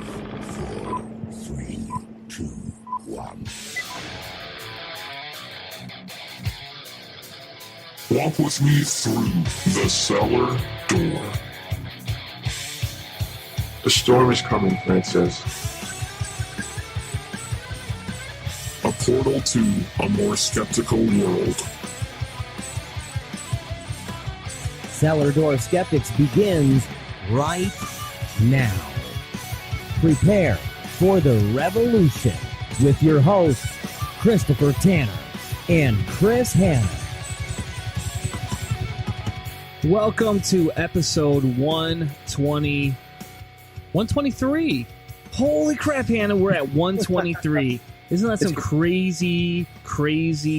4, 3, 2, 1. Walk with me through the cellar door. The storm is coming, Francis. A portal to a more skeptical world. Cellar Door Skeptics begins right now. Prepare for the revolution with your hosts, Christopher Tanner and Chris Hanna. Welcome to episode 123. Holy crap, Hannah, we're at 123. Isn't that some crazy crap?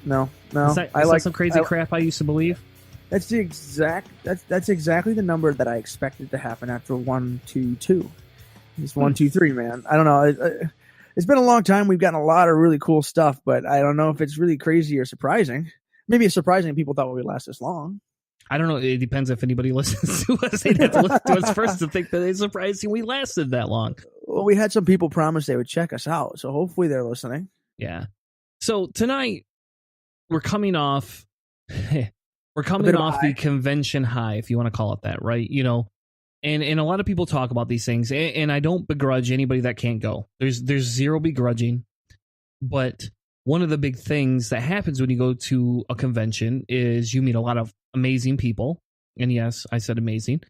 No. Is that some crazy crap I used to believe? That's exactly the number that I expected to happen after 122. It's 123, man. I don't know. It's been a long time. We've gotten a lot of really cool stuff, but I don't know if it's really crazy or surprising. Maybe it's surprising people thought we would last this long. I don't know. It depends if anybody listens to us. They'd have to listen to us first to think that it's surprising we lasted that long. Well, we had some people promise they would check us out, so hopefully they're listening. Yeah. So tonight we're coming off the convention high, if you want to call it that, right? You know, and a lot of people talk about these things, and I don't begrudge anybody that can't go. There's zero begrudging, but one of the big things that happens when you go to a convention is you meet a lot of amazing people. And yes, I said amazing.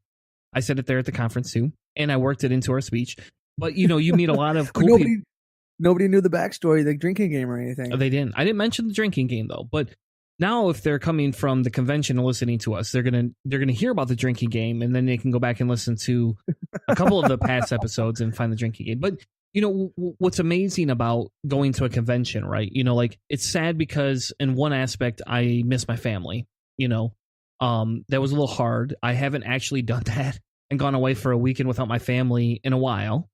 I said it there at the conference too, and I worked it into our speech. But, you know, you meet a lot of cool people. Nobody knew the backstory of the drinking game or anything. They didn't. I didn't mention the drinking game, though. But now if they're coming from the convention and listening to us, they're gonna hear about the drinking game, and then they can go back and listen to a couple of the past episodes and find the drinking game. But you know, what's amazing about going to a convention, right? You know, like, it's sad because in one aspect, I miss my family, you know. That was a little hard. I haven't actually done that and gone away for a weekend without my family in a while.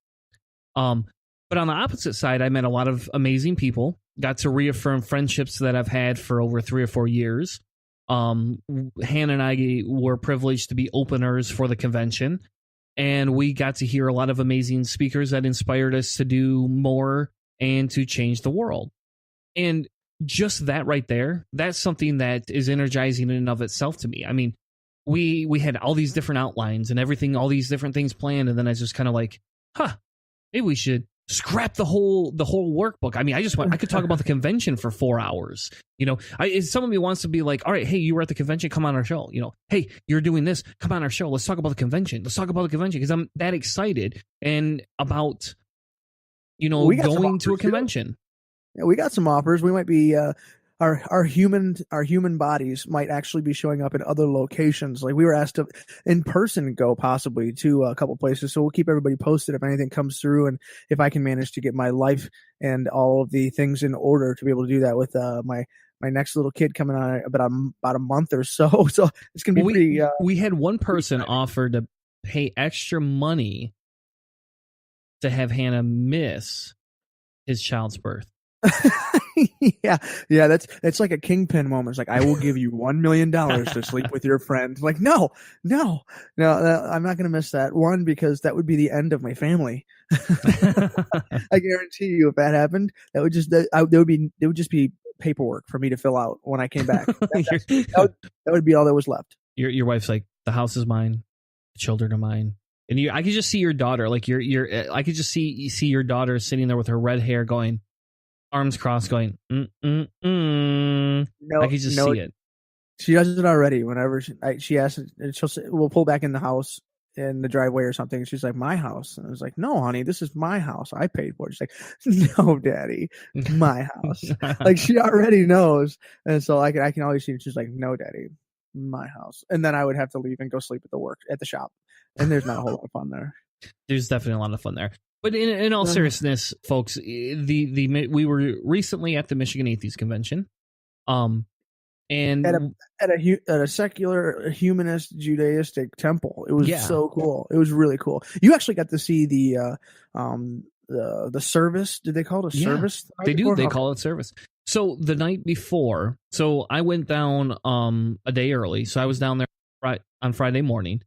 But on the opposite side, I met a lot of amazing people, got to reaffirm friendships that I've had for over 3 or 4 years. Hannah and I were privileged to be openers for the convention. And we got to hear a lot of amazing speakers that inspired us to do more and to change the world. And just that right there, that's something that is energizing in and of itself to me. I mean, we had all these different outlines and everything, all these different things planned. And then I was just kind of like, maybe we should scrap the whole workbook. I mean, I could talk about the convention for 4 hours. You know, if some of me wants to be like, all right, hey, you were at the convention, come on our show. You know, hey, you're doing this, come on our show. Let's talk about the convention. Because I'm that excited and about, you know, going to a convention. Yeah, we got some offers. We might be our human bodies might actually be showing up in other locations. Like, we were asked to in person go possibly to a couple places. So we'll keep everybody posted if anything comes through, and if I can manage to get my life and all of the things in order to be able to do that with my next little kid coming on about a month or so. So it's gonna be pretty. We had one person offer to pay extra money to have Hannah miss his child's birth. yeah, that's like a kingpin moment. It's like, I will give you $1 million to sleep with your friend. Like, no, I'm not going to miss that one, because that would be the end of my family. I guarantee you, if that happened, that would just be paperwork for me to fill out when I came back. That would be all that was left. Your wife's like, the house is mine, the children are mine. And I could just see your daughter, like I could just see your daughter sitting there with her red hair going, arms crossed, going, No, I could just see it. She does it already. Whenever she asks, we'll pull back in the house in the driveway or something. She's like, my house. And I was like, no, honey, this is my house. I paid for it. She's like, no, daddy, my house. Like, she already knows. And so I can always see, she's like, no, daddy, my house. And then I would have to leave and go sleep at the shop. And there's not a whole lot of fun there. There's definitely a lot of fun there. But in all seriousness, folks, we were recently at the Michigan Atheist Convention, and at a secular humanist Judaistic temple. It was so cool. It was really cool. You actually got to see the service. Did they call it a service? They do. They call it service. So the night before, so I went down a day early. So I was down there on Friday morning.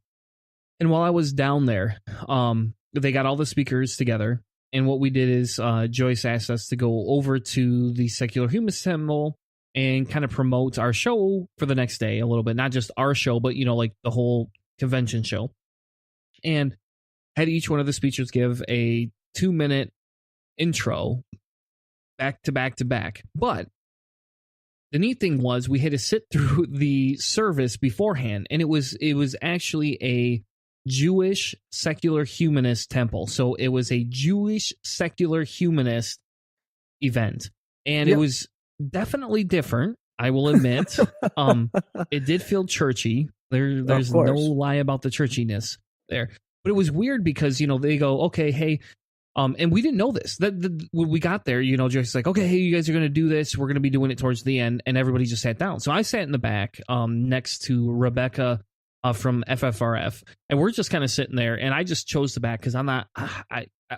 And while I was down there, they got all the speakers together. And what we did is Joyce asked us to go over to the Secular Humanist Temple and kind of promote our show for the next day a little bit. Not just our show, but, like the whole convention show. And had each one of the speakers give a 2-minute intro back to back to back. But the neat thing was we had to sit through the service beforehand, and it was actually a Jewish secular humanist temple. So it was a Jewish secular humanist event, and it was definitely different, I will admit. It did feel churchy. There's no lie about the churchiness there. But it was weird because, they go, okay, hey, and we didn't know this. When we got there, Joyce's like, okay, hey, you guys are going to do this. We're going to be doing it towards the end. And everybody just sat down. So I sat in the back next to Rebecca from FFRF. And we're just kind of sitting there. And I just chose the back because I'm not,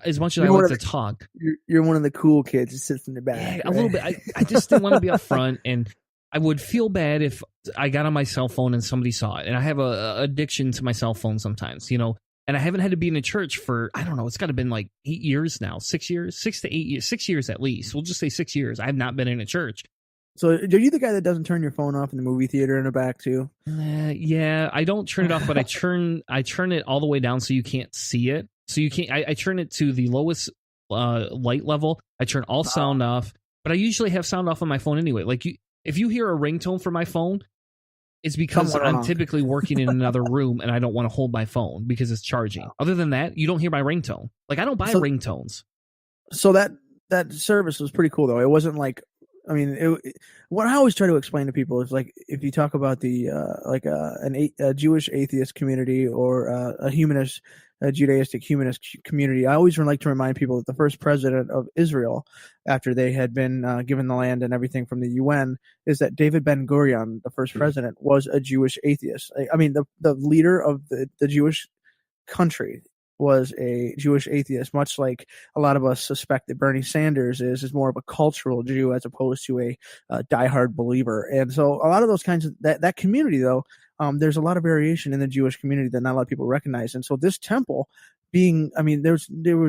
as much as I like to talk. You're one of the cool kids that sits in the back. Yeah, a little bit. I just didn't want to be up front. And I would feel bad if I got on my cell phone and somebody saw it. And I have a addiction to my cell phone sometimes, And I haven't had to be in a church for, I don't know, it's got to have been like 8 years now, 6 years, 6 to 8 years, 6 years at least. We'll just say 6 years. I have not been in a church. So are you the guy that doesn't turn your phone off in the movie theater in the back too? Yeah, I don't turn it off, but I turn it all the way down so you can't see it. So you can't, I turn it to the lowest light level. I turn all sound off, but I usually have sound off on my phone anyway. Like if you hear a ringtone from my phone, it's because I'm typically working in another room and I don't want to hold my phone because it's charging. Other than that, you don't hear my ringtone. Like I don't buy ringtones. So that service was pretty cool though. It wasn't like, what I always try to explain to people is like if you talk about the a Jewish atheist community or a Judaistic humanist community, I always like to remind people that the first president of Israel, after they had been given the land and everything from the UN, is that David Ben-Gurion, the first president, was a Jewish atheist. The leader of the Jewish country was a Jewish atheist, much like a lot of us suspect that Bernie Sanders is more of a cultural Jew as opposed to a diehard believer. And so a lot of those kinds of that community, though, there's a lot of variation in the Jewish community that not a lot of people recognize. And so this temple being, there was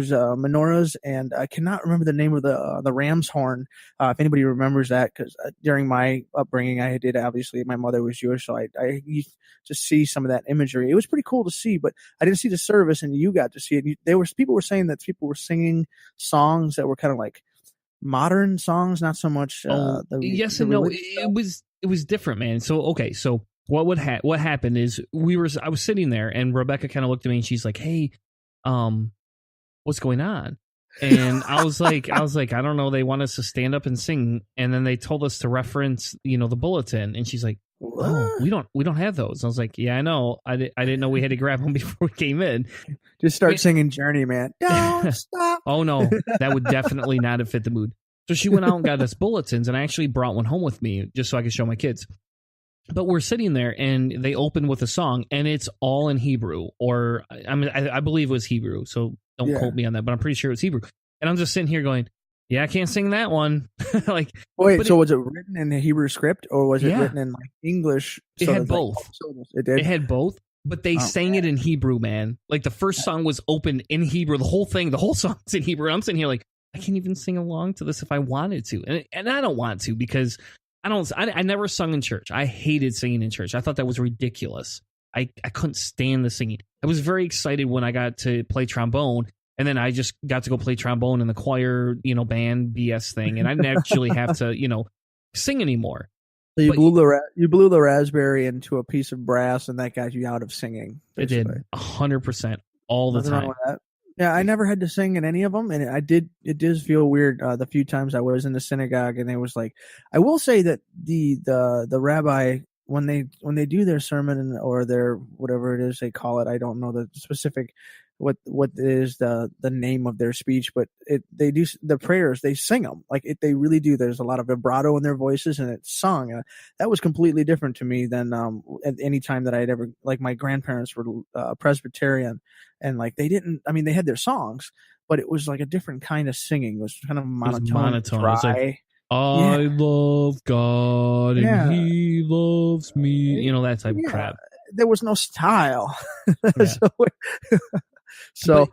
menorahs, and I cannot remember the name of the ram's horn. If anybody remembers that, because during my upbringing, obviously my mother was Jewish, so I used to see some of that imagery. It was pretty cool to see, but I didn't see the service, and you got to see it. People were saying that people were singing songs that were kind of like modern songs, not so much. Yes and no. It was different, man. So okay, so what happened is I was sitting there, and Rebecca kind of looked at me, and she's like, "Hey, what's going on?" And I was like, I don't know. They want us to stand up and sing, and then they told us to reference, the bulletin. And she's like, "Oh, we don't have those." I was like, "Yeah, I know. I didn't know we had to grab them before we came in." Just start singing Journey, man. Don't stop. Oh no, that would definitely not have fit the mood. So she went out and got us bulletins, and I actually brought one home with me just so I could show my kids. But we're sitting there, and they open with a song, and it's all in Hebrew, or I believe it was Hebrew, so don't quote me on that, but I'm pretty sure it's Hebrew. And I'm just sitting here going, "Yeah, I can't sing that one." Like, wait, so was it written in the Hebrew script, or was it written in like English? It had both. It did. It had both, but they sang it in Hebrew, man. Like the first song was opened in Hebrew, the whole song's in Hebrew. I'm sitting here like, I can't even sing along to this if I wanted to, and I don't want to because. I never sung in church. I hated singing in church. I thought that was ridiculous. I couldn't stand the singing. I was very excited when I got to play trombone, and then I just got to go play trombone in the choir, band BS thing, and I didn't actually have to, sing anymore. So you blew the raspberry into a piece of brass, and that got you out of singing. Basically. It did 100% all the time. Yeah, I never had to sing in any of them, and it does feel weird the few times I was in the synagogue, and it was like, I will say that the rabbi, when they do their sermon or their whatever it is they call it, I don't know the specific what is the name of their speech, but they do the prayers, they sing them like they really do. There's a lot of vibrato in their voices, and it's sung. That was completely different to me than at any time that I'd ever, like my grandparents were Presbyterian, and like they had their songs, but it was like a different kind of singing. It was kind of monotone. Dry. It's like, I love God and He loves me. That type of crap. there was no style. Yeah. so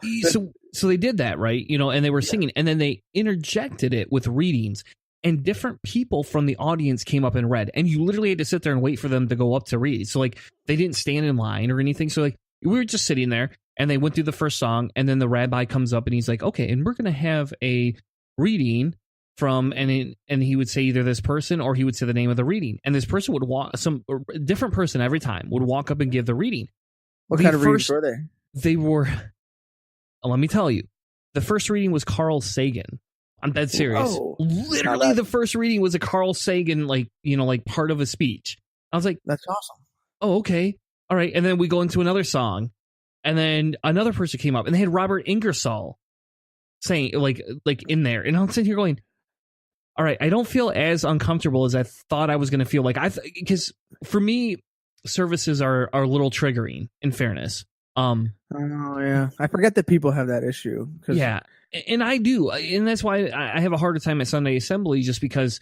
So they did that, right? And they were singing, and then they interjected it with readings, and different people from the audience came up and read, and you literally had to sit there and wait for them to go up to read. So like they didn't stand in line or anything. So like we were just sitting there, and they went through the first song, and then the rabbi comes up and he's like, okay, and we're going to have a reading from, and he would say either this person or he would say the name of the reading, and this person would a different person every time would walk up and give the reading. What kind of readings were they? They were, let me tell you, the first reading was Carl Sagan. I'm dead serious. Whoa. Literally, the first reading was a Carl Sagan, like part of a speech. I was like, that's awesome. Oh, okay. All right. And then we go into another song, and then another person came up, and they had Robert Ingersoll saying like in there. And I'm sitting here going, all right, I don't feel as uncomfortable as I thought I was going to feel. Like because for me, services are a little triggering, in fairness. Oh yeah, I forget that people have that issue. Yeah, and I do, and that's why I have a harder time at Sunday Assembly, just because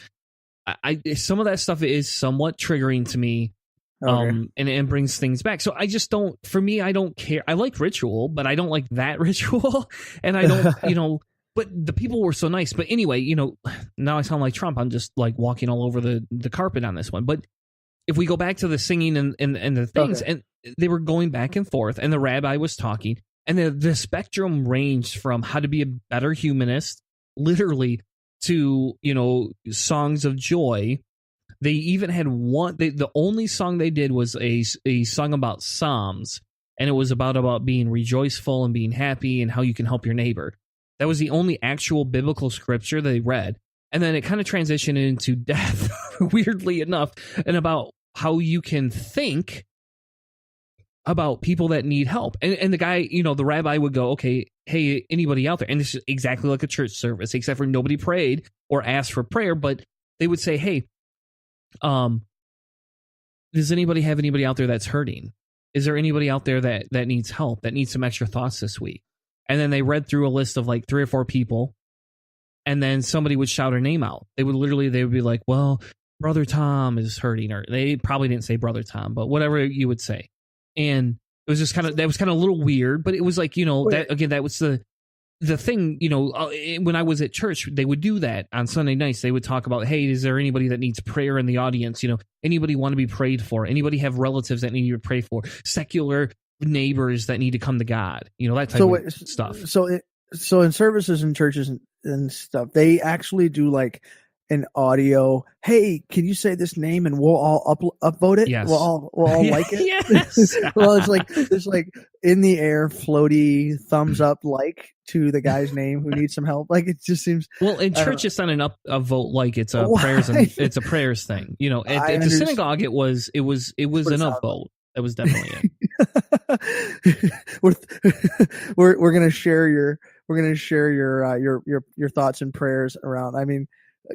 I some of that stuff is somewhat triggering to me, and it brings things back. So I just don't. For me, I don't care. I like ritual, but I don't like that ritual, and I don't, But the people were so nice. But anyway, now I sound like Trump. I'm just like walking all over the carpet on this one. But if we go back to the singing and the things, and they were going back and forth, and the rabbi was talking, and the spectrum ranged from how to be a better humanist, literally, to songs of joy. They even had one. The only song they did was a song about Psalms, and it was about being rejoiceful and being happy and how you can help your neighbor. That was the only actual biblical scripture they read. And then it kind of transitioned into death, weirdly enough, and about how you can think about people that need help. And the guy, the rabbi would go, okay, hey, anybody out there? And this is exactly like a church service, except for nobody prayed or asked for prayer, but they would say, hey, does anybody have anybody out there that's hurting? Is there anybody out there that needs help, that needs some extra thoughts this week? And then they read through a list of like 3 or 4 people, and then somebody would shout her name out. They would be like, well, Brother Tom is hurting, or they probably didn't say Brother Tom, but whatever you would say. And it was just kind of a little weird, but it was like, that was the thing, when I was at church, they would do that on Sunday nights. They would talk about, hey, is there anybody that needs prayer in the audience? Anybody want to be prayed for? Anybody have relatives that need to pray for? Secular neighbors that need to come to God, that type of stuff. So in services and churches and stuff, they actually do like an audio. Hey, can you say this name and we'll all upvote it? Yes. We'll all like it. Yes. Well, it's like in the air, floaty thumbs up like to the guy's name who needs some help. Like it just seems. Well, in church, it's not an upvote like it's a prayers and it's a prayers thing. At the synagogue, it was an upvote. That was definitely it. we're gonna share your thoughts and prayers around. I mean,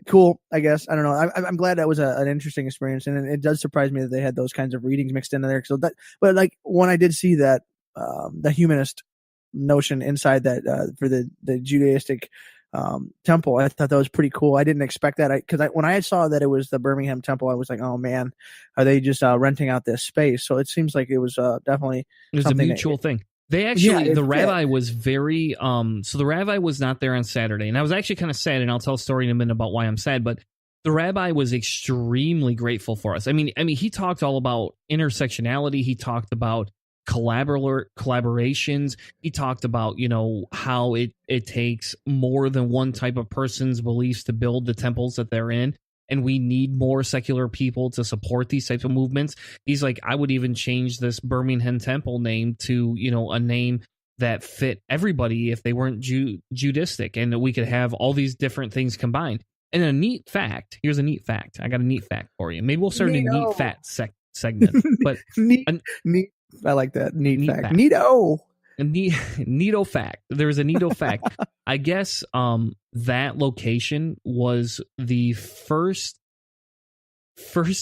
cool. I guess I don't know. I'm glad that was an interesting experience, and it does surprise me that they had those kinds of readings mixed in there. So but like when I did see that the humanist notion inside that for the Judaistic temple, I thought that was pretty cool. I didn't expect that because when I saw that it was the Birmingham temple, I was like, oh man, are they just renting out this space? So it seems like it was definitely a mutual thing. They actually, the rabbi was very, so the rabbi was not there on Saturday, and I was actually kind of sad, and I'll tell a story in a minute about why I'm sad, but the rabbi was extremely grateful for us. I mean, he talked all about intersectionality. He talked about collaborations. He talked about, how it takes more than one type of person's beliefs to build the temples that they're in. And we need more secular people to support these types of movements. He's like, I would even change this Birmingham temple name to, a name that fit everybody if they weren't Judistic, and that we could have all these different things combined. And a neat fact, here's a neat fact. I got a neat fact for you. Maybe we'll start a neat fact segment. But neat. I like that. Neat fact. Neato. Neato fact. There's a neato fact. I guess that location was the first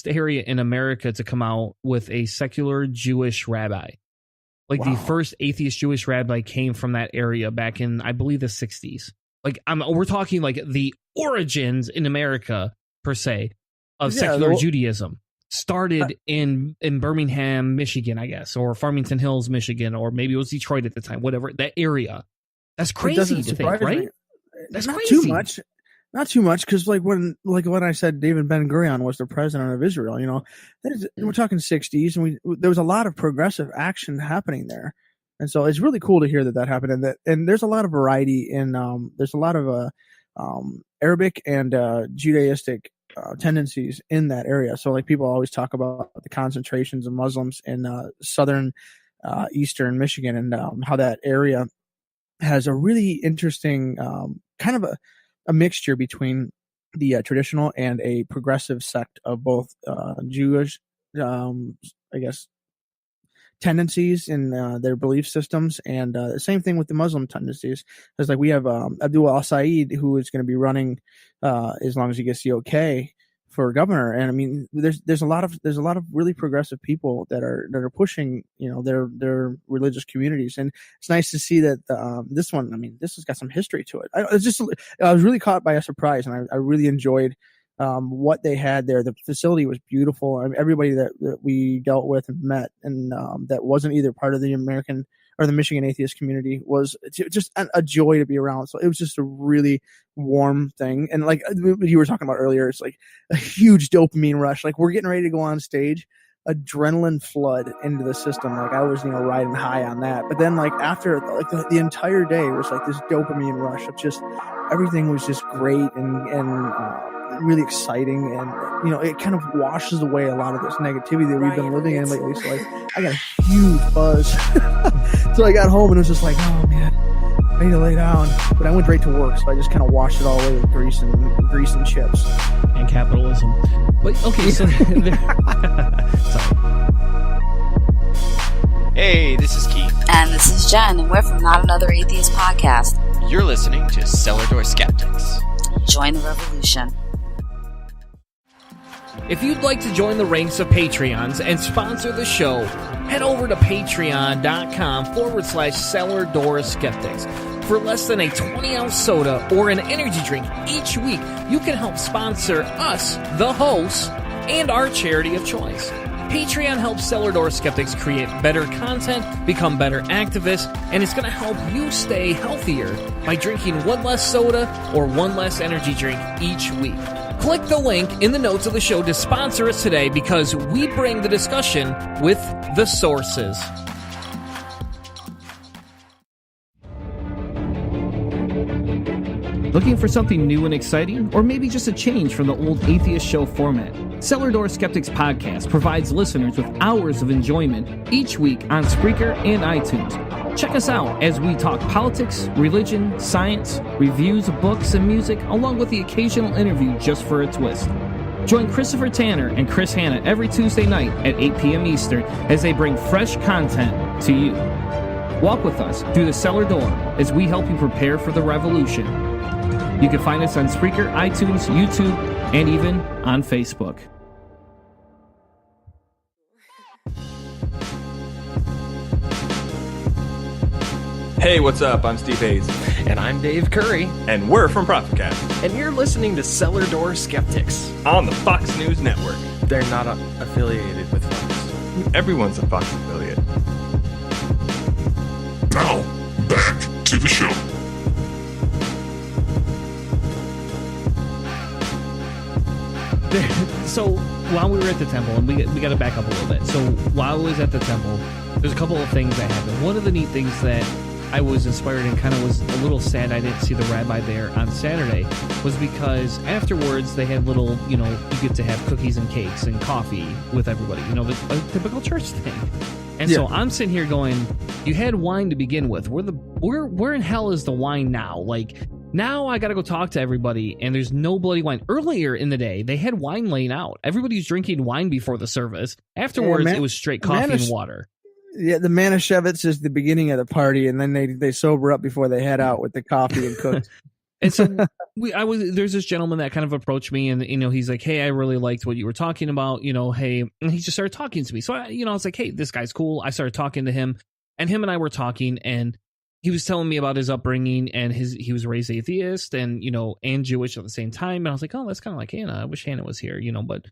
area in America to come out with a secular Jewish rabbi. Like the first atheist Jewish rabbi came from that area back in, I believe, the 60s. Like we're talking like the origins in America per se of secular Judaism. started in Birmingham, Michigan, I guess, or Farmington Hills, Michigan, or maybe it was Detroit at the time, whatever, that area. That's crazy to think, right? That's not crazy. Not too much, because like when I said David Ben-Gurion was the president of Israel, we're talking 60s, and there was a lot of progressive action happening there, and so it's really cool to hear that happened, and there's a lot of variety in there's a lot of Arabic and Judaistic tendencies in that area. So like people always talk about the concentrations of Muslims in southern eastern Michigan, and how that area has a really interesting kind of a mixture between the traditional and a progressive sect of both Jewish, I guess, tendencies in their belief systems, and the same thing with the Muslim tendencies. Because like we have Abdul Al-Said, who is going to be running as long as he gets the okay for governor, and I mean there's a lot of really progressive people that are pushing their religious communities, and it's nice to see that this one, I mean, this has got some history to it. I was really caught by a surprise, and I really enjoyed what they had there. The facility was beautiful. I mean, everybody that we dealt with and met, and that wasn't either part of the American or the Michigan Atheist community, was just a joy to be around. So it was just a really warm thing. And like you were talking about earlier, it's like a huge dopamine rush. Like we're getting ready to go on stage, adrenaline flood into the system. Like I was, riding high on that. But then like after, like the entire day was like this dopamine rush of just everything was just great and really exciting, and it kind of washes away a lot of this negativity that we've been living in lately. So like I got a huge buzz. So I got home and it was just like, oh man, I need to lay down. But I went right to work, so I just kind of washed it all away with grease and chips and capitalism. But okay, so Hey, this is Keith. And this is Jen, and we're from Not Another Atheist Podcast. You're listening to Cellar Door Skeptics. Join the revolution. if you'd like to join the ranks of Patreons and sponsor the show, head over to patreon.com/Cellar Door Skeptics. For less than a 20-ounce soda or an energy drink each week, you can help sponsor us, the hosts, and our charity of choice. Patreon helps Cellar Door Skeptics create better content, become better activists, and it's going to help you stay healthier by drinking one less soda or one less energy drink each week. Click the link in the notes of the show to sponsor us today, because we bring the discussion with the sources. Looking for something new and exciting, or maybe just a change from the old Atheist Show format? Cellar Door Skeptics podcast provides listeners with hours of enjoyment each week on Spreaker and iTunes. Check us out as we talk politics, religion, science, reviews of books and music, along with the occasional interview just for a twist. Join Christopher Tanner and Chris Hanna every Tuesday night at 8 p.m. Eastern as they bring fresh content to you. Walk with us through the cellar door as we help you prepare for the revolution. You can find us on Spreaker, iTunes, YouTube, and even on Facebook. Hey, what's up? I'm Steve Hayes. And I'm Dave Curry. And we're from Prophetcast And you're listening to Cellar Door Skeptics on the Fox News Network. They're not affiliated with Fox. Everyone's a Fox affiliate. Now, back to the show. So while we were at the temple, and we got to back up a little bit. So while I was at the temple, there's a couple of things that happened. One of the neat things that I was inspired and kind of was a little sad I didn't see the rabbi there on Saturday was because afterwards they had little, you get to have cookies and cakes and coffee with everybody, a typical church thing. And so I'm sitting here going, you had wine to begin with. Where in hell is the wine now? Like, now I got to go talk to everybody, and there's no bloody wine. Earlier in the day, they had wine laying out. Everybody's drinking wine before the service. Afterwards, it was straight coffee and water. Yeah, the Manischewitz is the beginning of the party, and then they sober up before they head out with the coffee and cook. And so there's this gentleman that kind of approached me, and he's like, "Hey, I really liked what you were talking about. Hey," and he just started talking to me. So I was like, "Hey, this guy's cool." I started talking to him, and him and I were talking, and he was telling me about his upbringing, and he was raised atheist and and Jewish at the same time. And I was like, "Oh, that's kind of like Hannah. I wish Hannah was here, but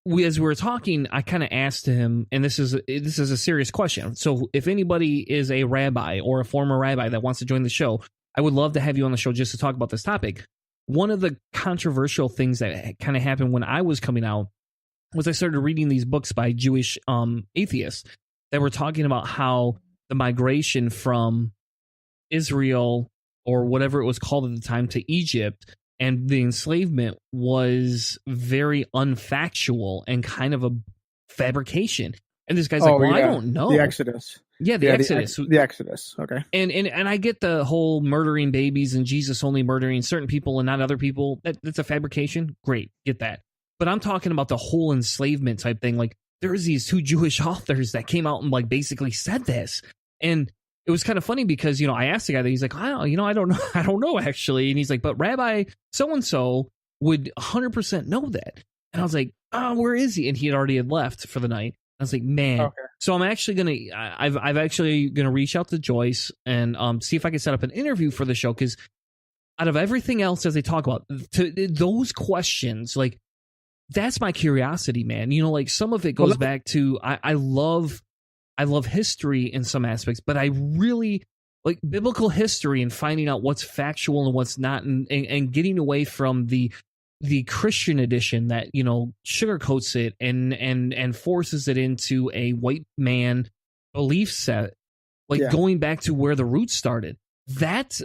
as we were talking, I kind of asked him, and this is a serious question. So if anybody is a rabbi or a former rabbi that wants to join the show, I would love to have you on the show just to talk about this topic. One of the controversial things that kind of happened when I was coming out was I started reading these books by Jewish atheists that were talking about how the migration from Israel, or whatever it was called at the time, to Egypt, and the enslavement was very unfactual and kind of a fabrication. And this guy's like, well, I don't know. The Exodus. Yeah, the Exodus. The Exodus. Okay. And I get the whole murdering babies and Jesus only murdering certain people and not other people. That's a fabrication. Great. Get that. But I'm talking about the whole enslavement type thing. Like, there's these two Jewish authors that came out and like basically said this. And it was kind of funny because, I asked the guy that, he's like, I don't know. I don't know actually. And he's like, but Rabbi so-and-so would 100% know that. And I was like, where is he? And he had left for the night. I was like, man. Okay. So I'm actually I've actually gonna reach out to Joyce and see if I can set up an interview for the show, because out of everything else as they talk about those questions, like, that's my curiosity, man. Like, some of it goes back to I love history in some aspects, but I really like biblical history and finding out what's factual and what's not, and getting away from the Christian edition that, sugarcoats it and forces it into a white man belief set, like going back to where the roots started. That's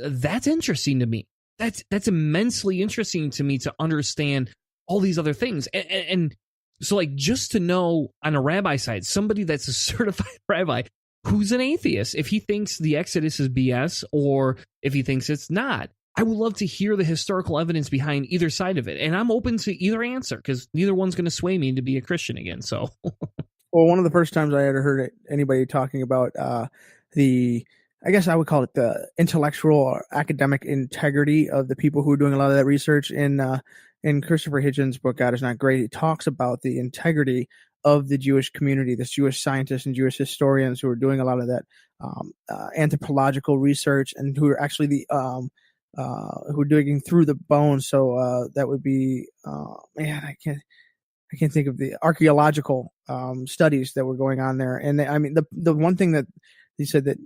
interesting to me. That's immensely interesting to me to understand all these other things. And so, like, just to know on a rabbi side, somebody that's a certified rabbi who's an atheist, if he thinks the Exodus is BS or if he thinks it's not, I would love to hear the historical evidence behind either side of it. And I'm open to either answer, because neither one's going to sway me to be a Christian again. So, well, one of the first times I ever heard anybody talking about I guess I would call it the intellectual or academic integrity of the people who are doing a lot of that research in Christopher Hitchens' book, God Is Not Great. He talks about the integrity of the Jewish community, this Jewish scientists and Jewish historians who are doing a lot of that anthropological research, and who are actually who are digging through the bones. So that would be, I can't think of the archaeological studies that were going on there. And the one thing that he said, that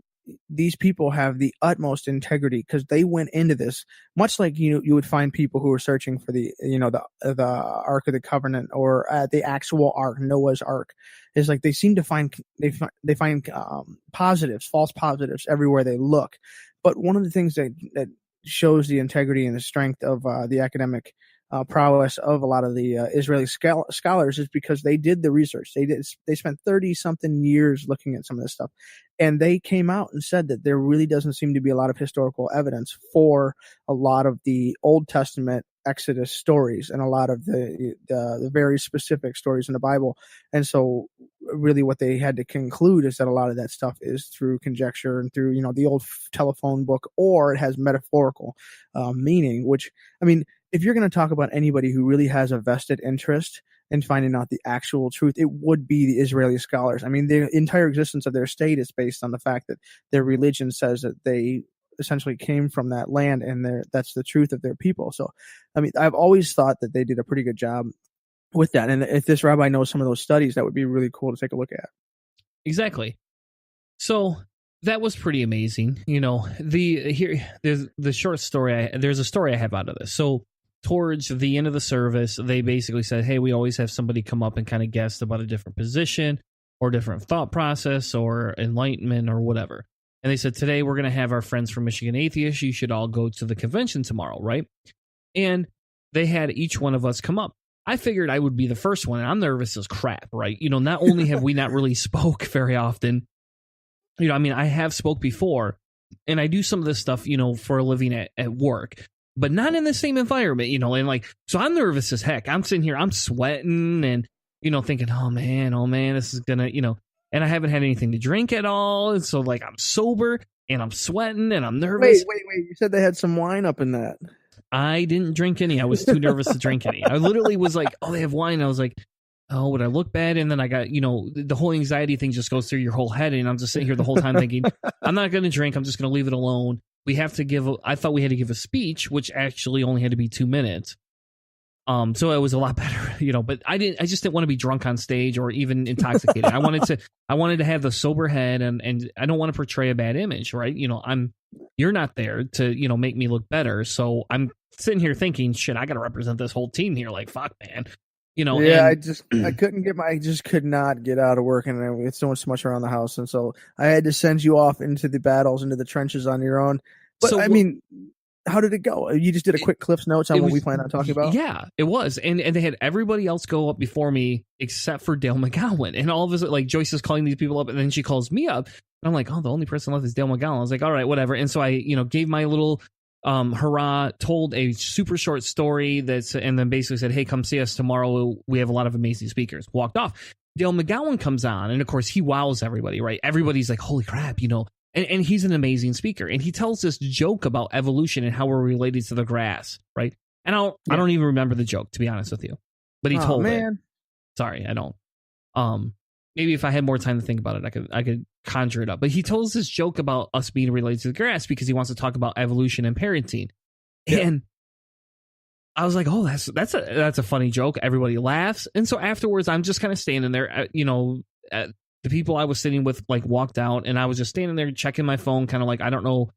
these people have the utmost integrity because they went into this much like you would find people who are searching for the Ark of the Covenant, or the actual Ark, Noah's Ark. Is like they seem to find positives, false positives everywhere they look. But one of the things that shows the integrity and the strength of the academic prowess of a lot of the Israeli scholars is because they did the research. They spent 30-something years looking at some of this stuff, and they came out and said that there really doesn't seem to be a lot of historical evidence for a lot of the Old Testament Exodus stories and a lot of the very specific stories in the Bible. And so really what they had to conclude is that a lot of that stuff is through conjecture and through, the old telephone book, or it has metaphorical meaning, which, if you're going to talk about anybody who really has a vested interest in finding out the actual truth, it would be the Israeli scholars. The entire existence of their state is based on the fact that their religion says that they essentially came from that land, and that's the truth of their people. So, I've always thought that they did a pretty good job with that. And if this rabbi knows some of those studies, that would be really cool to take a look at. Exactly. So that was pretty amazing. There's the short story. There's a story I have out of this. So towards the end of the service, they basically said, hey, we always have somebody come up and kind of guess about a different position or different thought process or enlightenment or whatever. And they said, today we're going to have our friends from Michigan Atheist. You should all go to the convention tomorrow, right? And they had each one of us come up. I figured I would be the first one, and I'm nervous as crap, right? Not only have we not really spoke very often, I have spoke before, and I do some of this stuff, for a living at work, but not in the same environment, and like, so I'm nervous as heck. I'm sitting here, I'm sweating and, thinking, oh man, this is gonna, and I haven't had anything to drink at all. And so like, I'm sober and I'm sweating and I'm nervous. Wait. You said they had some wine up in that. I didn't drink any. I was too nervous to drink any. I literally was like, oh, they have wine. I was like, oh, would I look bad? And then I got, the whole anxiety thing just goes through your whole head. And I'm just sitting here the whole time thinking, I'm not going to drink. I'm just going to leave it alone. I thought we had to give a speech, which actually only had to be 2 minutes. So it was a lot better, but I just didn't want to be drunk on stage or even intoxicated. I wanted to have the sober head, and I don't want to portray a bad image, right? You're not there to, make me look better. So I'm sitting here thinking, shit, I got to represent this whole team here. Like, fuck, man. Yeah, I just could not get out of work, and it's so much around the house. And so I had to send you off into the battles, into the trenches on your own. But so, how did it go? You just did a quick Cliff's Notes on what we plan on talking about? Yeah, it was. And they had everybody else go up before me except for Dale McGowan. And all of a sudden, like, Joyce is calling these people up, and then she calls me up. And I'm like, oh, the only person left is Dale McGowan. I was like, all right, whatever. And so I, gave my little hurrah, told a super short story and then basically said, hey, come see us tomorrow. We have a lot of amazing speakers. Walked off. Dale McGowan comes on, and of course, he wows everybody, right? Everybody's like, holy crap, And he's an amazing speaker, and he tells this joke about evolution and how we're related to the grass, right? And I don't even remember the joke, to be honest with you, but he told it. Sorry, I don't. Maybe if I had more time to think about it, I could conjure it up. But he tells this joke about us being related to the grass because he wants to talk about evolution and parenting, and I was like, oh, that's a funny joke. Everybody laughs, and so afterwards, I'm just kind of standing there, the people I was sitting with like walked out, and I was just standing there checking my phone, kind of like, I don't know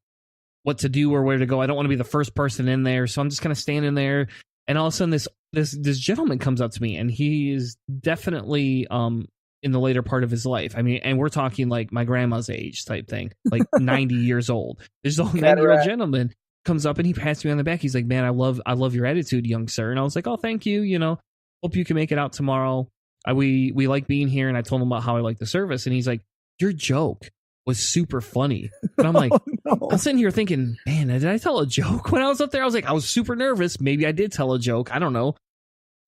what to do or where to go. I don't want to be the first person in there. So I'm just kind of standing there. And all of a sudden this gentleman comes up to me, and he is definitely in the later part of his life. I mean, and we're talking like my grandma's age type thing, like 90 years old. This old 90-year-old gentleman comes up and he pats me on the back. He's like, man, I love your attitude, young sir. And I was like, oh, thank you. Hope you can make it out tomorrow. We like being here, and I told him about how I like the service, and he's like, your joke was super funny. And I'm like, I'm sitting here thinking, man, did I tell a joke when I was up there? I was like, I was super nervous. Maybe I did tell a joke. I don't know.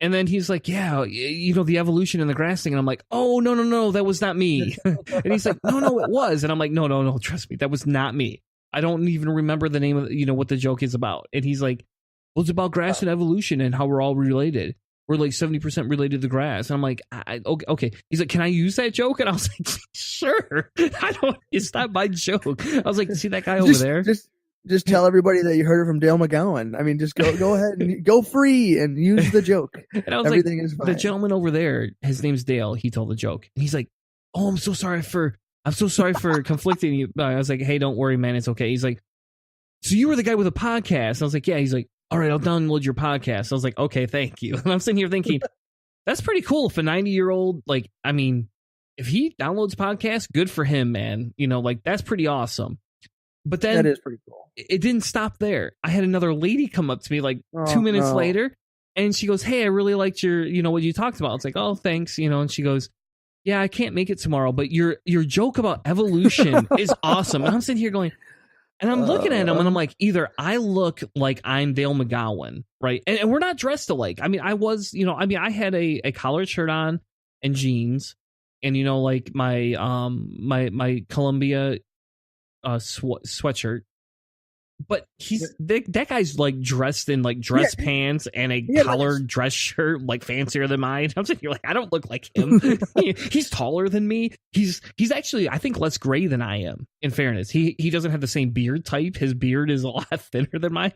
And then he's like, yeah, the evolution in the grass thing. And I'm like, oh, no, that was not me. And he's like, no, it was. And I'm like, no, trust me, that was not me. I don't even remember the name of, what the joke is about. And he's like, well, it's about grass and evolution and how we're all related. We're like 70% related to grass. And I'm like, okay. He's like, can I use that joke? And I was like, sure. It's not my joke. I was like, see that guy over there? Just tell everybody that you heard it from Dale McGowan. I mean, just go ahead and go free and use the joke. And I was everything is fine. The gentleman over there, his name's Dale. He told the joke. And he's like, oh, I'm so sorry for conflicting you. I was like, hey, don't worry, man. It's okay. He's like, so you were the guy with a podcast. I was like, yeah. He's like, all right, I'll download your podcast. I was like, okay, thank you. And I'm sitting here thinking, that's pretty cool. If a 90-year-old, if he downloads podcasts, good for him, man. That's pretty awesome. But then that is pretty cool. It didn't stop there. I had another lady come up to me 2 minutes later, and she goes, hey, I really liked your, what you talked about. It's like, oh, thanks. And she goes, yeah, I can't make it tomorrow, but your joke about evolution is awesome. And I'm sitting here going, and I'm looking at him, and I'm like, either I look like I'm Dale McGowan, right? And we're not dressed alike. I mean, I had a collared shirt on and jeans, and my my Columbia sweatshirt. But that guy's dressed in dress pants and a collared dress shirt, fancier than mine. I'm sitting here I don't look like him. He's taller than me. He's actually, I think, less gray than I am. In fairness, he doesn't have the same beard type. His beard is a lot thinner than mine.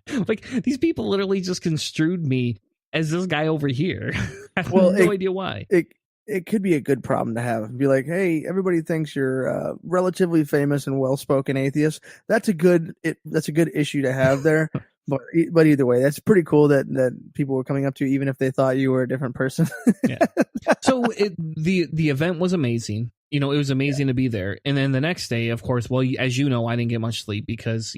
These people literally just construed me as this guy over here. I have no idea why. It could be a good problem to have. Be like, hey, everybody thinks you're a relatively famous and well-spoken atheist. That's a good issue to have there. but either way, that's pretty cool that people were coming up to you, even if they thought you were a different person. Yeah. So the event was amazing. It was amazing to be there. And then the next day, of course, well, as you know, I didn't get much sleep because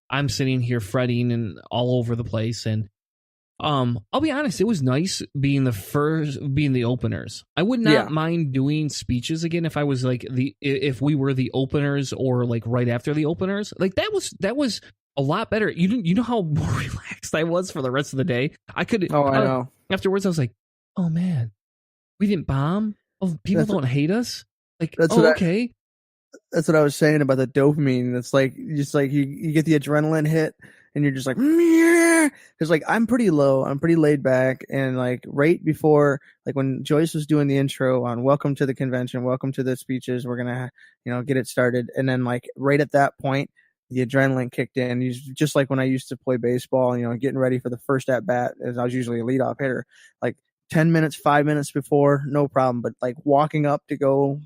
I'm sitting here fretting and all over the place. And I'll be honest, it was nice being the openers. I would not mind doing speeches again if I was if we were the openers or right after the openers. That was a lot better. You know how more relaxed I was for the rest of the day. I know. Afterwards, I was like, oh man, we didn't bomb. Oh, people don't hate us. Okay. That's what I was saying about the dopamine. It's you get the adrenaline hit. And you're just like, because I'm pretty low, I'm pretty laid back, and right before, when Joyce was doing the intro on welcome to the convention, welcome to the speeches, we're gonna get it started, and then right at that point, the adrenaline kicked in. Just like when I used to play baseball, getting ready for the first at bat, as I was usually a leadoff hitter, like 10 minutes, 5 minutes before, no problem. But like walking up to go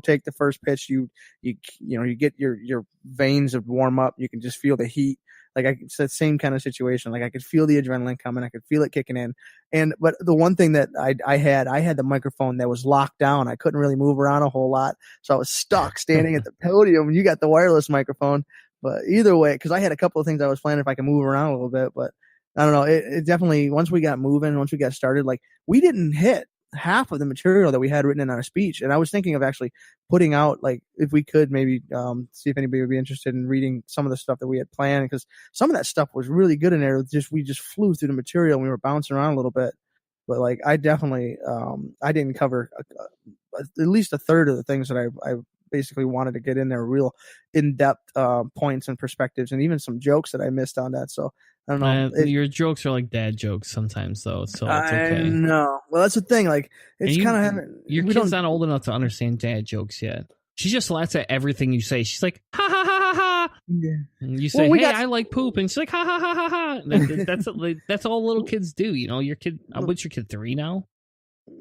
take the first pitch, you get your veins of warm up. You can just feel the heat. Like it's that same kind of situation. Like I could feel the adrenaline coming. I could feel it kicking in. But the one thing that I had the microphone that was locked down. I couldn't really move around a whole lot. So I was stuck standing at the podium. You got the wireless microphone. But either way, because I had a couple of things I was planning if I could move around a little bit. But I don't know. It definitely, once we got moving, once we got started, like we didn't hit half of the material that we had written in our speech. And I was thinking of actually putting out, like, if we could maybe see if anybody would be interested in reading some of the stuff that we had planned, because some of that stuff was really good in there. We just flew through the material and we were bouncing around a little bit. But like, I definitely, I didn't cover at least a third of the things that I basically wanted to get in there, real in-depth points and perspectives, and even some jokes that I missed on that. So I don't know. Your jokes are like dad jokes sometimes, though, so it's okay. I know. Well, that's the thing. Like, it's kind of having. Your kid's not old enough to understand dad jokes yet. She just laughs at everything you say. She's like, ha ha ha ha ha. Yeah. And you say, hey, I like poop, and she's like, ha ha ha ha ha. That's all little kids do. Your kid. What's your kid, 3 now?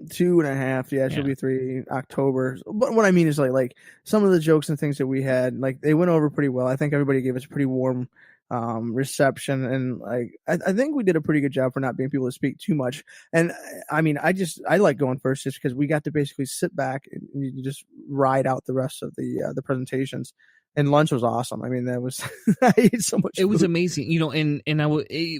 2.5. Yeah, she'll be 3 October. But what I mean is like some of the jokes and things that we had, like they went over pretty well. I think everybody gave us a pretty warm reception, and like I think we did a pretty good job for not being people to speak too much. And I mean, I like going first just because we got to basically sit back and you just ride out the rest of the presentations. And lunch was awesome. I mean, that was I ate so much. It was amazing, and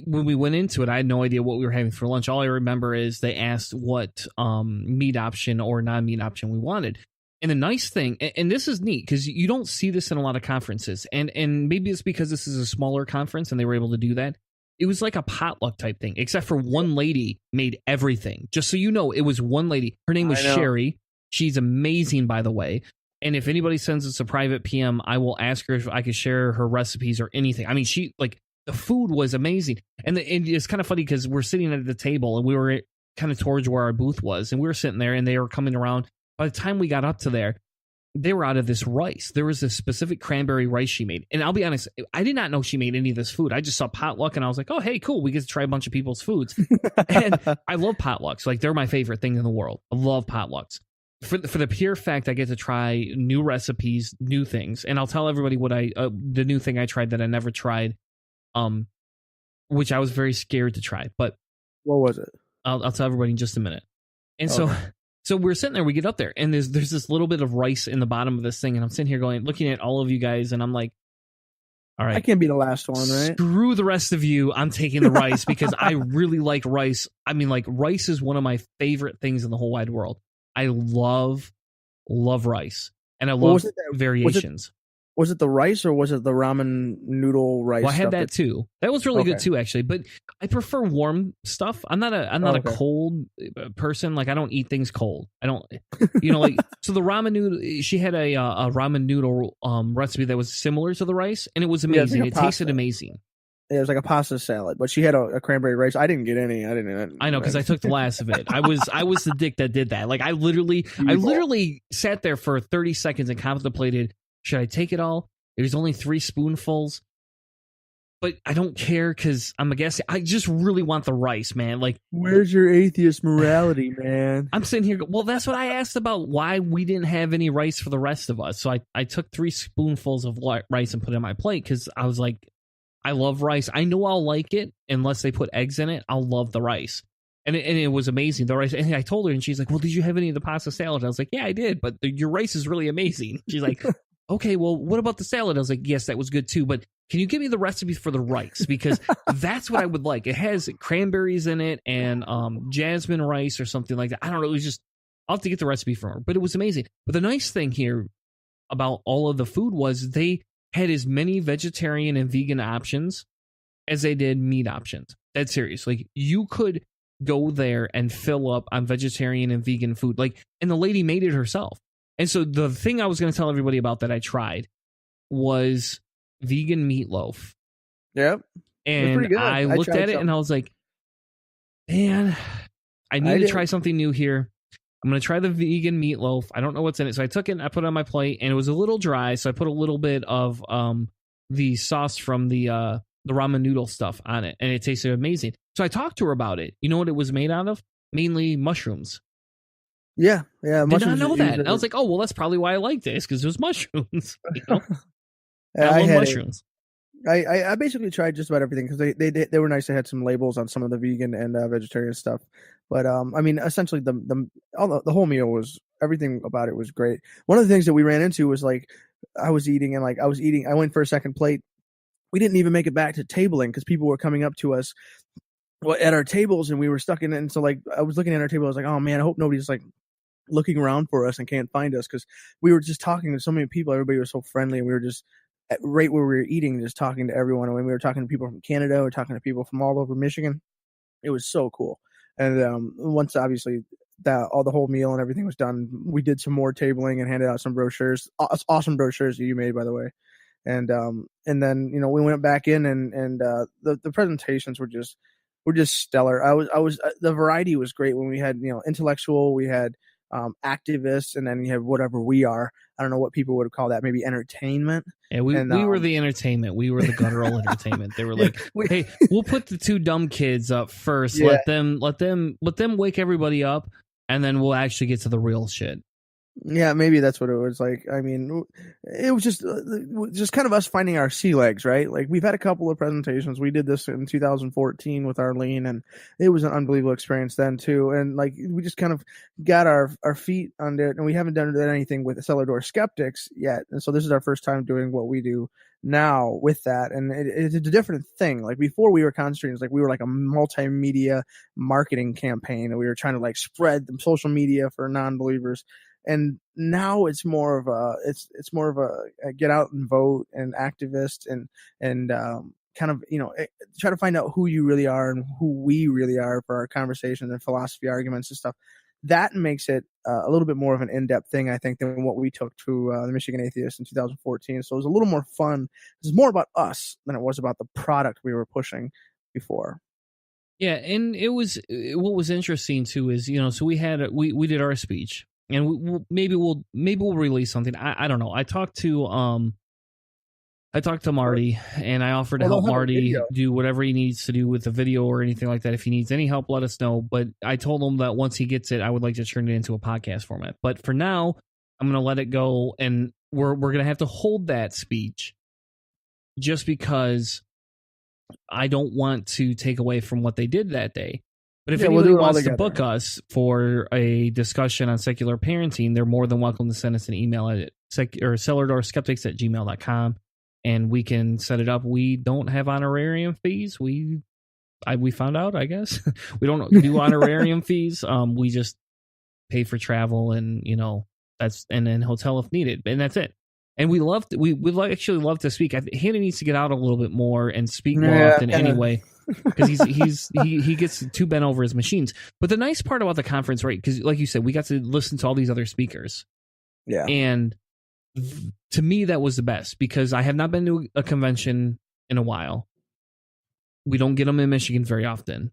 when we went into it, I had no idea what we were having for lunch. All I remember is they asked what meat option or non-meat option we wanted. And the nice thing, and this is neat because you don't see this in a lot of conferences, and maybe it's because this is a smaller conference and they were able to do that. It was like a potluck type thing, except for one lady made everything. Just so you know, it was one lady. Her name was Sherry. She's amazing, by the way. And if anybody sends us a private PM, I will ask her if I could share her recipes or anything. I mean, the food was amazing. And it's kind of funny because we're sitting at the table and we were kind of towards where our booth was. And we were sitting there and they were coming around. By the time we got up to there, they were out of this rice. There was this specific cranberry rice she made. And I'll be honest, I did not know she made any of this food. I just saw potluck and I was like, oh, hey, cool. We get to try a bunch of people's foods. And I love potlucks. Like, they're my favorite thing in the world. I love potlucks. For the pure fact I get to try new recipes, new things, and I'll tell everybody what the new thing I tried that I never tried, which I was very scared to try. But what was it? I'll tell everybody in just a minute. And so we're sitting there, we get up there, and there's this little bit of rice in the bottom of this thing, and I'm sitting here looking at all of you guys, and I'm like, all right, I can't be the last one, right? Screw the rest of you. I'm taking the rice because I really like rice. I mean, like, rice is one of my favorite things in the whole wide world. I love rice, and I love variations. Was it the rice or was it the ramen noodle rice? Well, I had that too. That was really good too, actually. But I prefer warm stuff. I'm not a cold person. Like, I don't eat things cold. I don't, like. So the ramen noodle, she had a ramen noodle recipe that was similar to the rice, and it was amazing. It tasted amazing. Yeah, it was like a pasta salad, but she had a cranberry rice. I didn't get any. I know, because I took the last of it. I was the dick that did that. Like, I literally sat there for 30 seconds and contemplated, should I take it all? It was only 3 spoonfuls, but I don't care because I'm a guest. I just really want the rice, man. Like, where's your atheist morality, man? I'm sitting here. Well, that's what I asked about, why we didn't have any rice for the rest of us. So I took 3 spoonfuls of rice and put it on my plate because I was like, I love rice. I know I'll like it unless they put eggs in it. I'll love the rice. And it was amazing. The rice. And I told her, and she's like, well, did you have any of the pasta salad? I was like, yeah, I did. But your rice is really amazing. She's like, okay, well, what about the salad? I was like, yes, that was good too. But can you give me the recipe for the rice? Because that's what I would like. It has cranberries in it and jasmine rice or something like that. I don't know. It was just, I'll have to get the recipe from her. But it was amazing. But the nice thing here about all of the food was they had as many vegetarian and vegan options as they did meat options. That's serious. Like, you could go there and fill up on vegetarian and vegan food. Like, and the lady made it herself. And so the thing I was going to tell everybody about that I tried was vegan meatloaf. Yep. And I looked at it and I was like, man, I need to try something new here. I'm going to try the vegan meatloaf. I don't know what's in it. So I took it and I put it on my plate, and it was a little dry. So I put a little bit of the sauce from the ramen noodle stuff on it, and it tasted amazing. So I talked to her about it. You know what it was made out of? Mainly mushrooms. Yeah. Did not know that. I was like, oh well, that's probably why I like this, because it was mushrooms. You know? I love mushrooms. I basically tried just about everything because they were nice. They had some labels on some of the vegan and vegetarian stuff, but I mean, essentially the whole meal was, everything about it was great. One of the things that we ran into was like I was eating. I went for a second plate. We didn't even make it back to tabling because people were coming up to us at our tables and we were stuck in it. And so like I was looking at our table, I was like, oh man, I hope nobody's like looking around for us and can't find us, because we were just talking to so many people. Everybody was so friendly, and we were just right where we were eating, just talking to everyone. And when we were talking to people from Canada, we were talking to people from all over Michigan. It was so cool. And once obviously the whole meal and everything was done, we did some more tabling and handed out some brochures, awesome brochures that you made, by the way. And then, you know, we went back in and the presentations were just stellar. The variety was great when we had, you know, intellectual, we had activists, and then you have whatever we are. I don't know what people would call that, maybe entertainment. Yeah, we were the entertainment. We were the guttural entertainment. They were like, hey, we'll put the two dumb kids up first. Yeah. Let them wake everybody up, and then we'll actually get to the real shit. Yeah, maybe that's what it was like. I mean, it was just kind of us finding our sea legs, right? Like, we've had a couple of presentations. We did this in 2014 with Arlene, and it was an unbelievable experience then too. And like, we just kind of got our feet under it, and we haven't done anything with the Cellar Door Skeptics yet. And so this is our first time doing what we do now with that, and it's a different thing. Like, before, we were concentrating, like we were like a multimedia marketing campaign, and we were trying to like spread the social media for non-believers. And now it's more of a get out and vote and activist and kind of, you know, try to find out who you really are and who we really are for our conversations and philosophy arguments and stuff. That makes it a little bit more of an in-depth thing, I think, than what we took to the Michigan Atheist in 2014. So it was a little more fun. It was more about us than it was about the product we were pushing before. Yeah, and it was, what was interesting too is, you know, so we did our speech. And maybe we'll release something. I don't know. I talked to Marty, and I offered to help Marty do whatever he needs to do with the video or anything like that. If he needs any help, let us know. But I told him that once he gets it, I would like to turn it into a podcast format. But for now, I'm going to let it go, and we're going to have to hold that speech just because I don't want to take away from what they did that day. But if anybody wants to book us for a discussion on secular parenting, they're more than welcome to send us an email at cellardoorskeptics@gmail.com, and we can set it up. We don't have honorarium fees. We found out, I guess. We don't do honorarium fees. We just pay for travel, and, you know, and then hotel if needed, and that's it. And we actually love to speak. Hannah needs to get out a little bit more and speak more often anyway. Because he gets too bent over his machines. But the nice part about the conference, right? Because like you said, we got to listen to all these other speakers. Yeah. And to me, that was the best, because I have not been to a convention in a while. We don't get them in Michigan very often,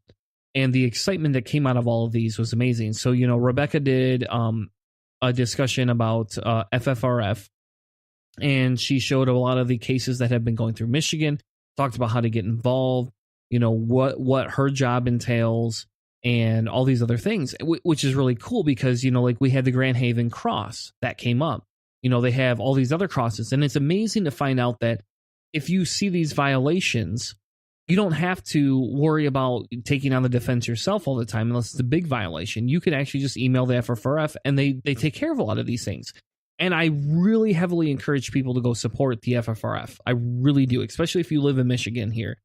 and the excitement that came out of all of these was amazing. So, you know, Rebecca did a discussion about FFRF, and she showed a lot of the cases that have been going through Michigan. Talked about how to get involved. You know, what her job entails and all these other things, which is really cool because, you know, like we had the Grand Haven Cross that came up. You know, they have all these other crosses, and it's amazing to find out that if you see these violations, you don't have to worry about taking on the defense yourself all the time unless it's a big violation. You can actually just email the FFRF, and they take care of a lot of these things. And I really heavily encourage people to go support the FFRF. I really do, especially if you live in Michigan here.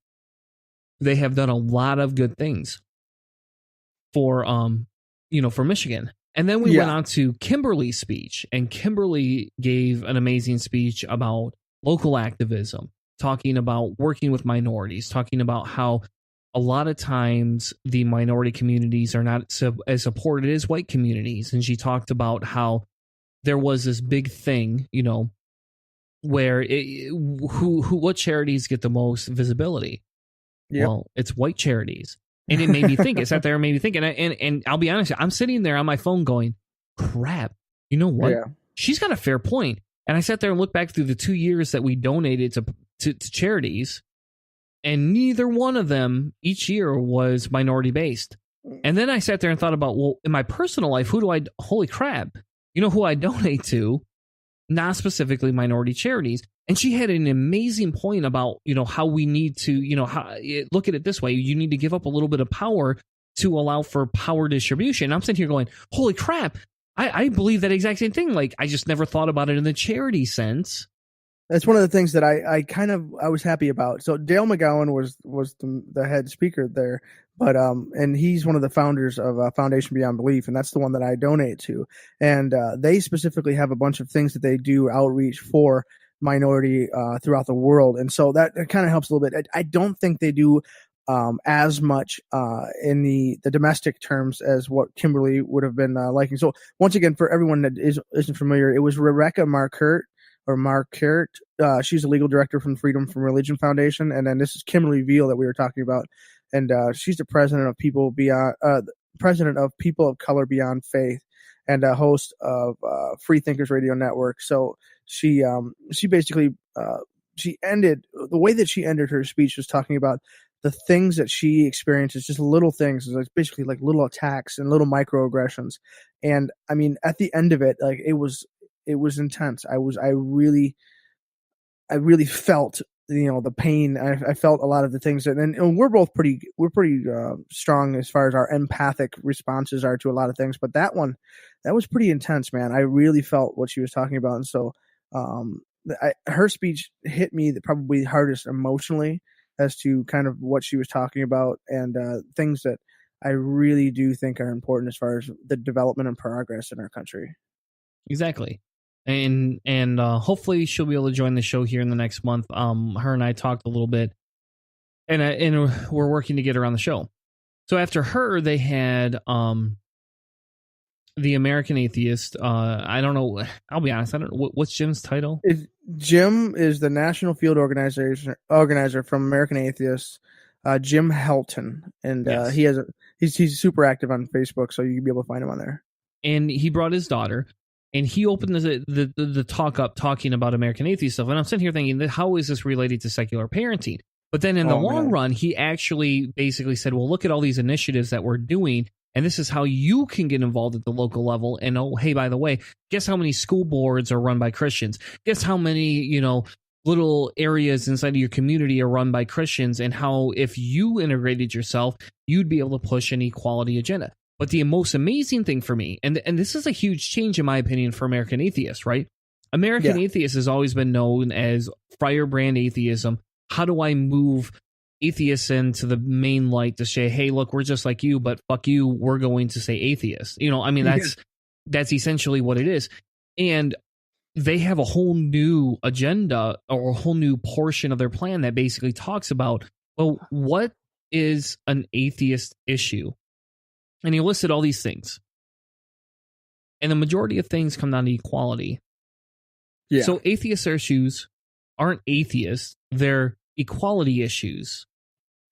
They have done a lot of good things for Michigan. And then we went on to Kimberly's speech, and Kimberly gave an amazing speech about local activism, talking about working with minorities, talking about how a lot of times the minority communities are not as supported as white communities. And she talked about how there was this big thing, you know, where what charities get the most visibility? Yep. Well, it's white charities. And it made me think. It sat there and made me think. And I'll be honest, I'm sitting there on my phone going, crap, you know what? Yeah. She's got a fair point. And I sat there and looked back through the 2 years that we donated to charities, and neither one of them each year was minority based. And then I sat there and thought about, well, in my personal life, holy crap, you know who I donate to? Not specifically minority charities. And she had an amazing point about, how we need to, look at it this way. You need to give up a little bit of power to allow for power distribution. I'm sitting here going, holy crap, I believe that exact same thing. Like, I just never thought about it in the charity sense. That's one of the things that I was happy about. So Dale McGowan was the head speaker there, but and he's one of the founders of Foundation Beyond Belief, and that's the one that I donate to. And they specifically have a bunch of things that they do outreach for minority throughout the world, and so that kind of helps a little bit. I don't think they do as much in the domestic terms as what Kimberly would have been liking. So once again, for everyone that isn't familiar, it was Rebecca Marquardt. She's a legal director from Freedom from Religion Foundation, and then this is Kimberly Veal that we were talking about, and she's the president of People of Color Beyond Faith, and a host of Free Thinkers Radio Network. So she basically she ended the way that she ended her speech was talking about the things that she experiences, just little things, like basically like little attacks and little microaggressions. And I mean, at the end of it, like it was intense. I really felt, the pain. I felt a lot of the things and we're both pretty strong as far as our empathic responses are to a lot of things. But that was pretty intense, man. I really felt what she was talking about. And so, her speech hit me probably hardest emotionally as to kind of what she was talking about and things that I really do think are important as far as the development and progress in our country. Exactly. And hopefully she'll be able to join the show here in the next month. Her and I talked a little bit, and we're working to get her on the show. So after her, they had the American Atheist. I don't know. I'll be honest. I don't know what's Jim's title. Jim is the national field organizer from American Atheists. Jim Helton, and yes. He's super active on Facebook, so you can be able to find him on there. And he brought his daughter. And he opened the talk up talking about American Atheist stuff. And I'm sitting here thinking, how is this related to secular parenting? But then in the long run, he actually basically said, well, look at all these initiatives that we're doing. And this is how you can get involved at the local level. And, oh, hey, by the way, guess how many school boards are run by Christians? Guess how many, little areas inside of your community are run by Christians, and how if you integrated yourself, you'd be able to push an equality agenda. But the most amazing thing for me, and this is a huge change in my opinion for American Atheists, right? American Atheists has always been known as firebrand atheism. How do I move atheists into the main light to say, hey, look, we're just like you, but fuck you, we're going to say atheist. That's essentially what it is. And they have a whole new agenda or a whole new portion of their plan that basically talks about, well, what is an atheist issue? And he listed all these things. And the majority of things come down to equality. Yeah. So atheist issues aren't atheists, they're equality issues.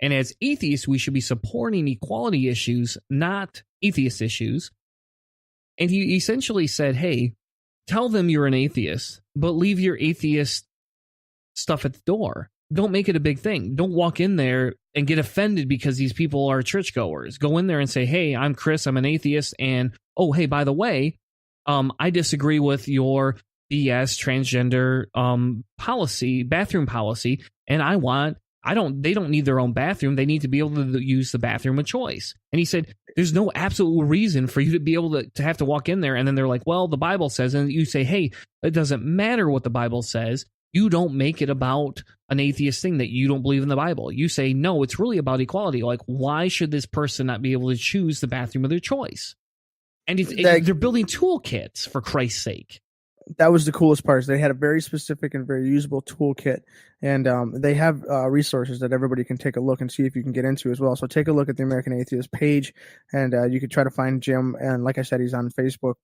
And as atheists, we should be supporting equality issues, not atheist issues. And he essentially said, hey, tell them you're an atheist, but leave your atheist stuff at the door. Don't make it a big thing. Don't walk in there and get offended because these people are churchgoers. Go in there and say, hey, I'm Chris, I'm an atheist, and oh, hey, by the way, I disagree with your BS transgender bathroom policy, and they don't need their own bathroom. They need to be able to use the bathroom of choice. And he said, there's no absolute reason for you to be able to have to walk in there. And then they're like, well, the Bible says, and you say, hey, it doesn't matter what the Bible says. You don't make it about an atheist thing that you don't believe in the Bible. You say, no, it's really about equality. Like, why should this person not be able to choose the bathroom of their choice? And they're building toolkits, for Christ's sake. That was the coolest part. Is they had a very specific and very usable toolkit, and they have resources that everybody can take a look and see if you can get into as well. So take a look at the American Atheist page, and you can try to find Jim. And like I said, he's on Facebook,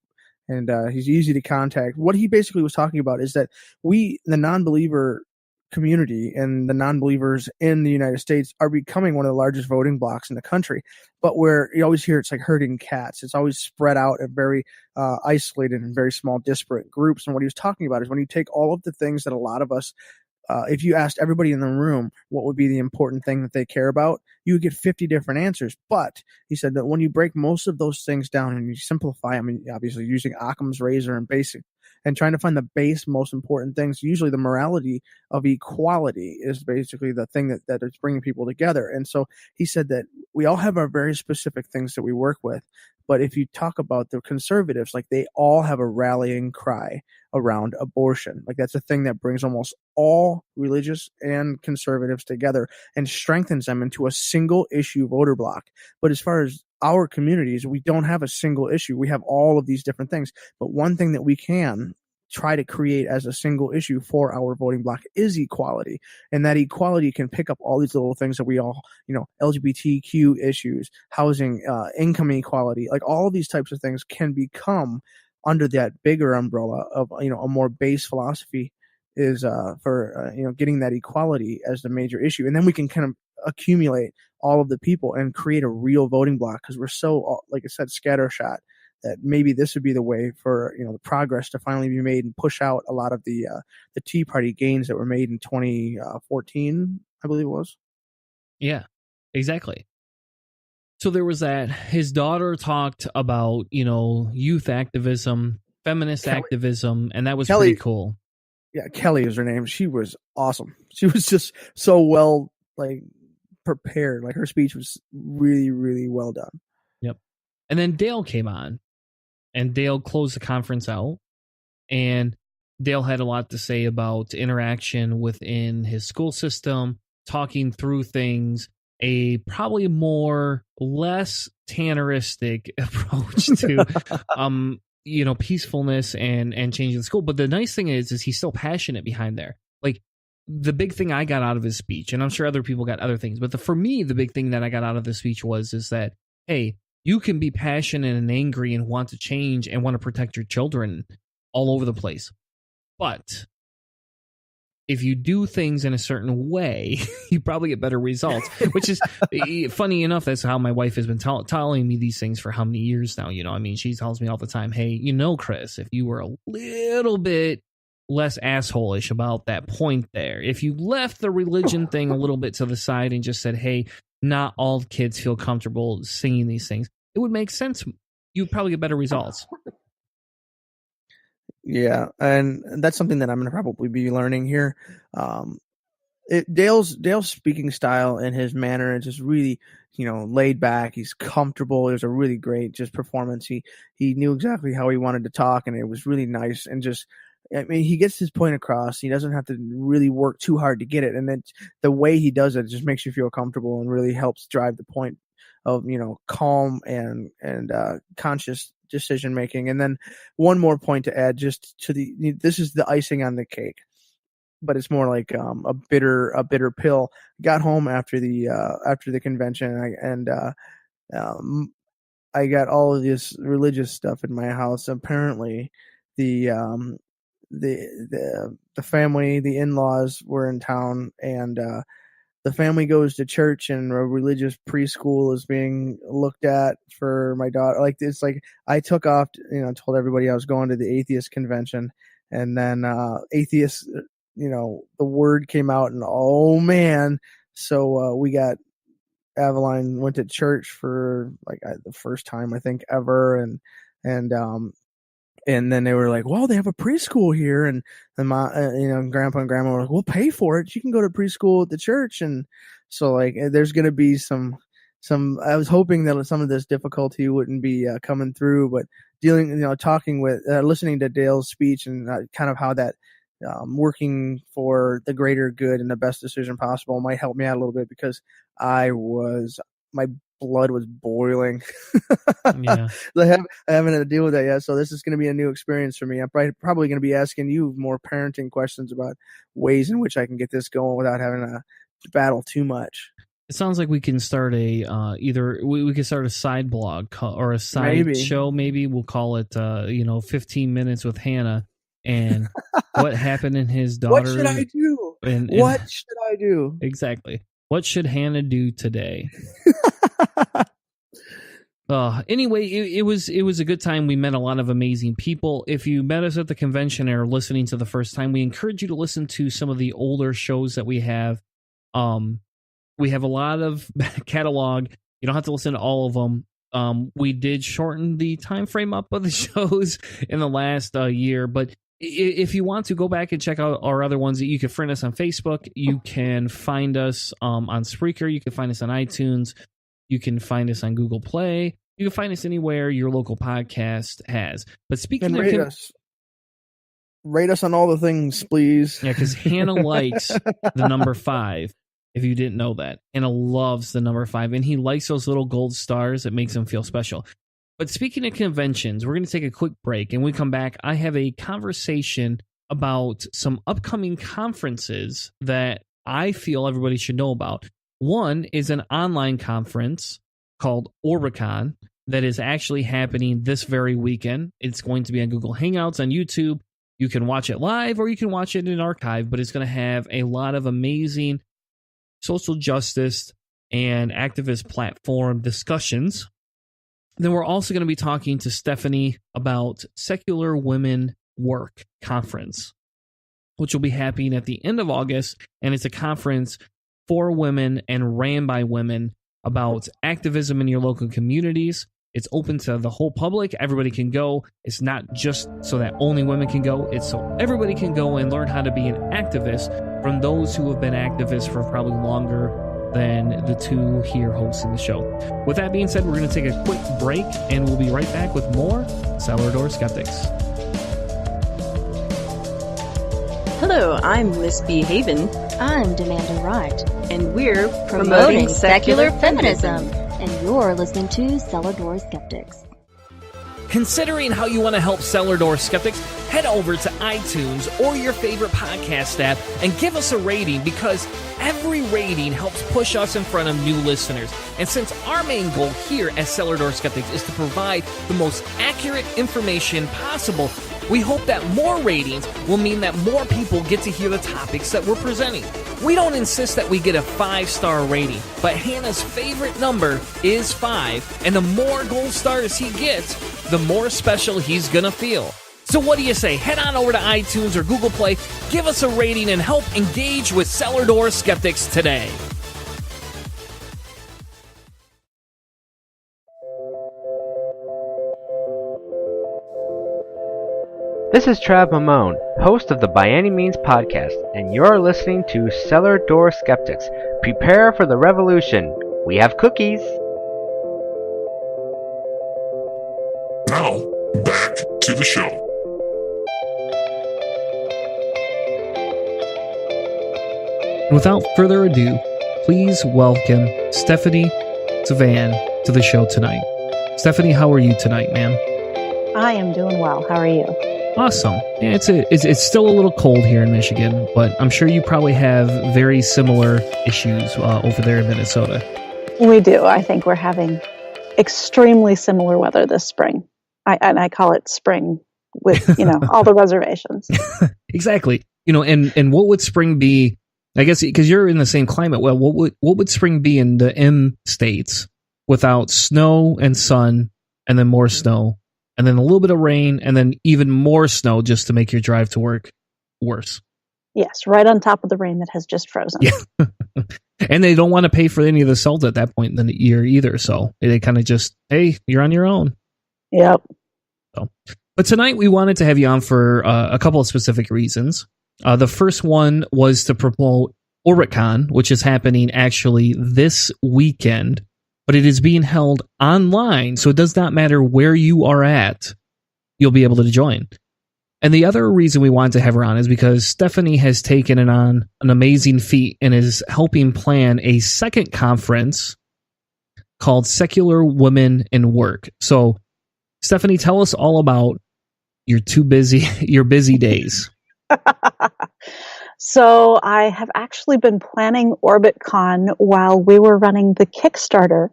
and he's easy to contact. What he basically was talking about is that we, the non-believer community and the non-believers in the United States, are becoming one of the largest voting blocs in the country. But where you always hear it's like herding cats, it's always spread out and very isolated in very small, disparate groups. And what he was talking about is when you take all of the things that a lot of us if you asked everybody in the room what would be the important thing that they care about, you would get 50 different answers. But he said that when you break most of those things down and you simplify them, and obviously using Occam's razor and basic and trying to find the base most important things, usually the morality of equality is basically the thing that is bringing people together. And so he said that we all have our very specific things that we work with. But if you talk about the conservatives, like they all have a rallying cry around abortion. Like that's a thing that brings almost all religious and conservatives together and strengthens them into a single issue voter block. But as far as our communities, we don't have a single issue. We have all of these different things. But one thing that we can try to create as a single issue for our voting block is equality. And that equality can pick up all these little things that we all, LGBTQ issues, housing, income equality, like all of these types of things can become under that bigger umbrella of, a more base philosophy is for getting that equality as the major issue. And then we can kind of accumulate all of the people and create a real voting block, because we're so, like I said, scattershot, that maybe this would be the way for the progress to finally be made and push out a lot of the Tea Party gains that were made in 2014, I believe it was. Yeah, exactly. So there was that. His daughter talked about youth activism, feminist activism, and that was pretty cool. Yeah, Kelly is her name. She was awesome. She was just so well prepared. Like her speech was really, really well done. Yep. And then Dale came on. And Dale closed the conference out, and Dale had a lot to say about interaction within his school system, talking through things, a probably less tanneristic approach to, peacefulness and changing the school. But the nice thing is he's still passionate behind there. Like the big thing I got out of his speech, and I'm sure other people got other things, but for me, the big thing that I got out of the speech is that, hey, you can be passionate and angry and want to change and want to protect your children all over the place. But if you do things in a certain way, you probably get better results, which is funny enough. That's how my wife has been telling me these things for how many years now. She tells me all the time, hey, Chris, if you were a little bit less asshole-ish about that point there, if you left the religion thing a little bit to the side and just said, hey, not all kids feel comfortable singing these things, it would make sense. You'd probably get better results. Yeah, and that's something that I'm going to probably be learning here. Dale's speaking style and his manner is just really, laid back. He's comfortable. It was a really great just performance. He knew exactly how he wanted to talk, and it was really nice. And just, he gets his point across. He doesn't have to really work too hard to get it. And then the way he does it just makes you feel comfortable and really helps drive the point of, calm and conscious decision making. And then one more point to add, just to this is the icing on the cake, but it's more like a bitter pill. Got home after the convention, and I got all of this religious stuff in my house. Apparently, the family, the in-laws were in town, and the family goes to church, and a religious preschool is being looked at for my daughter. Like it's like I took off, told everybody I was going to the Atheist Convention, and then atheist, the word came out, and oh man, so we got Aveline went to church for the first time I think ever, and then they were like, well, they have a preschool here. And mom, grandpa and grandma were like, we'll pay for it. You can go to preschool at the church. And so there's going to be some, I was hoping that some of this difficulty wouldn't be coming through, but talking with, listening to Dale's speech and kind of how that working for the greater good and the best decision possible might help me out a little bit, because my blood was boiling. Yeah. I haven't had to deal with that yet, so this is going to be a new experience for me. I'm probably going to be asking you more parenting questions about ways in which I can get this going without having to battle too much. It sounds like we can start we could start a side blog or a side show. Maybe we'll call it 15 minutes with Hannah and what happened in his daughter. What should I do? What should I do? Exactly. What should Hannah do today? Anyway, it was a good time. We met a lot of amazing people. If you met us at the convention or are listening to the first time, we encourage you to listen to some of the older shows that we have. We have a lot of catalog. You don't have to listen to all of them. We did shorten the time frame up of the shows in the last year, but if you want to go back and check out our other ones, you can friend us on Facebook. You can find us on Spreaker. You can find us on iTunes. You can find us on Google Play. You can find us anywhere your local podcast has. But speaking of rate us on all the things, please. Yeah, because Hannah likes the number 5. If you didn't know that, Hannah loves the number 5, and he likes those little gold stars. It makes him feel special. But speaking of conventions, we're going to take a quick break, and when we come back, I have a conversation about some upcoming conferences that I feel everybody should know about. One is an online conference called Orbitcon that is actually happening this very weekend. It's going to be on Google Hangouts on YouTube. You can watch it live or you can watch it in archive, but it's going to have a lot of amazing social justice and activist platform discussions. Then we're also going to be talking to Stephanie about Secular Women Work Conference, which will be happening at the end of August. And it's a conference for women and ran by women about activism in your local communities. It's open to the whole public. Everybody can go. It's not just so that only women can go. It's so everybody can go and learn how to be an activist from those who have been activists for probably longer than the two here hosting the show. With that being said, we're going to take a quick break, and we'll be right back with more Cellar Door Skeptics. Hello, I'm Miss B. Haven. I'm Demanda Wright. And we're promoting secular feminism. And you're listening to Cellar Door Skeptics. Considering how you want to help Cellar Door Skeptics, head over to iTunes or your favorite podcast app and give us a rating, because every rating helps push us in front of new listeners. And since our main goal here at Cellar Door Skeptics is to provide the most accurate information possible, we hope that more ratings will mean that more people get to hear the topics that we're presenting. We don't insist that we get a 5-star rating, but Hannah's favorite number is 5, and the more gold stars he gets, the more special he's gonna feel. So what do you say? Head on over to iTunes or Google Play, give us a rating, and help engage with Cellar Door Skeptics today. This is Trav Mamone, host of the By Any Means podcast, and you're listening to Cellar Door Skeptics. Prepare for the revolution. We have cookies. Now, back to the show. Without further ado, please welcome Stephanie Zvan to the show tonight. Stephanie, how are you tonight, ma'am? I am doing well. How are you? Awesome. Yeah, it's still a little cold here in Michigan, but I'm sure you probably have very similar issues over there in Minnesota. We do. I think we're having extremely similar weather this spring. I call it spring with, all the reservations. Exactly. And what would spring be? I guess because you're in the same climate. Well, what would spring be in the M states without snow and sun, and then more snow, and then a little bit of rain, and then even more snow just to make your drive to work worse? Yes, right on top of the rain that has just frozen. Yeah. And they don't want to pay for any of the salt at that point in the year either. So they kind of just, hey, you're on your own. Yep. So, but tonight we wanted to have you on for a couple of specific reasons. The first one was to promote Orbitcon, which is happening actually this weekend, but it is being held online, so it does not matter where you are at, you'll be able to join. And the other reason we wanted to have her on is because Stephanie has taken it on an amazing feat and is helping plan a second conference called Secular Women in Work. So, Stephanie, tell us all about your busy days. So I have actually been planning Orbitcon while we were running the Kickstarter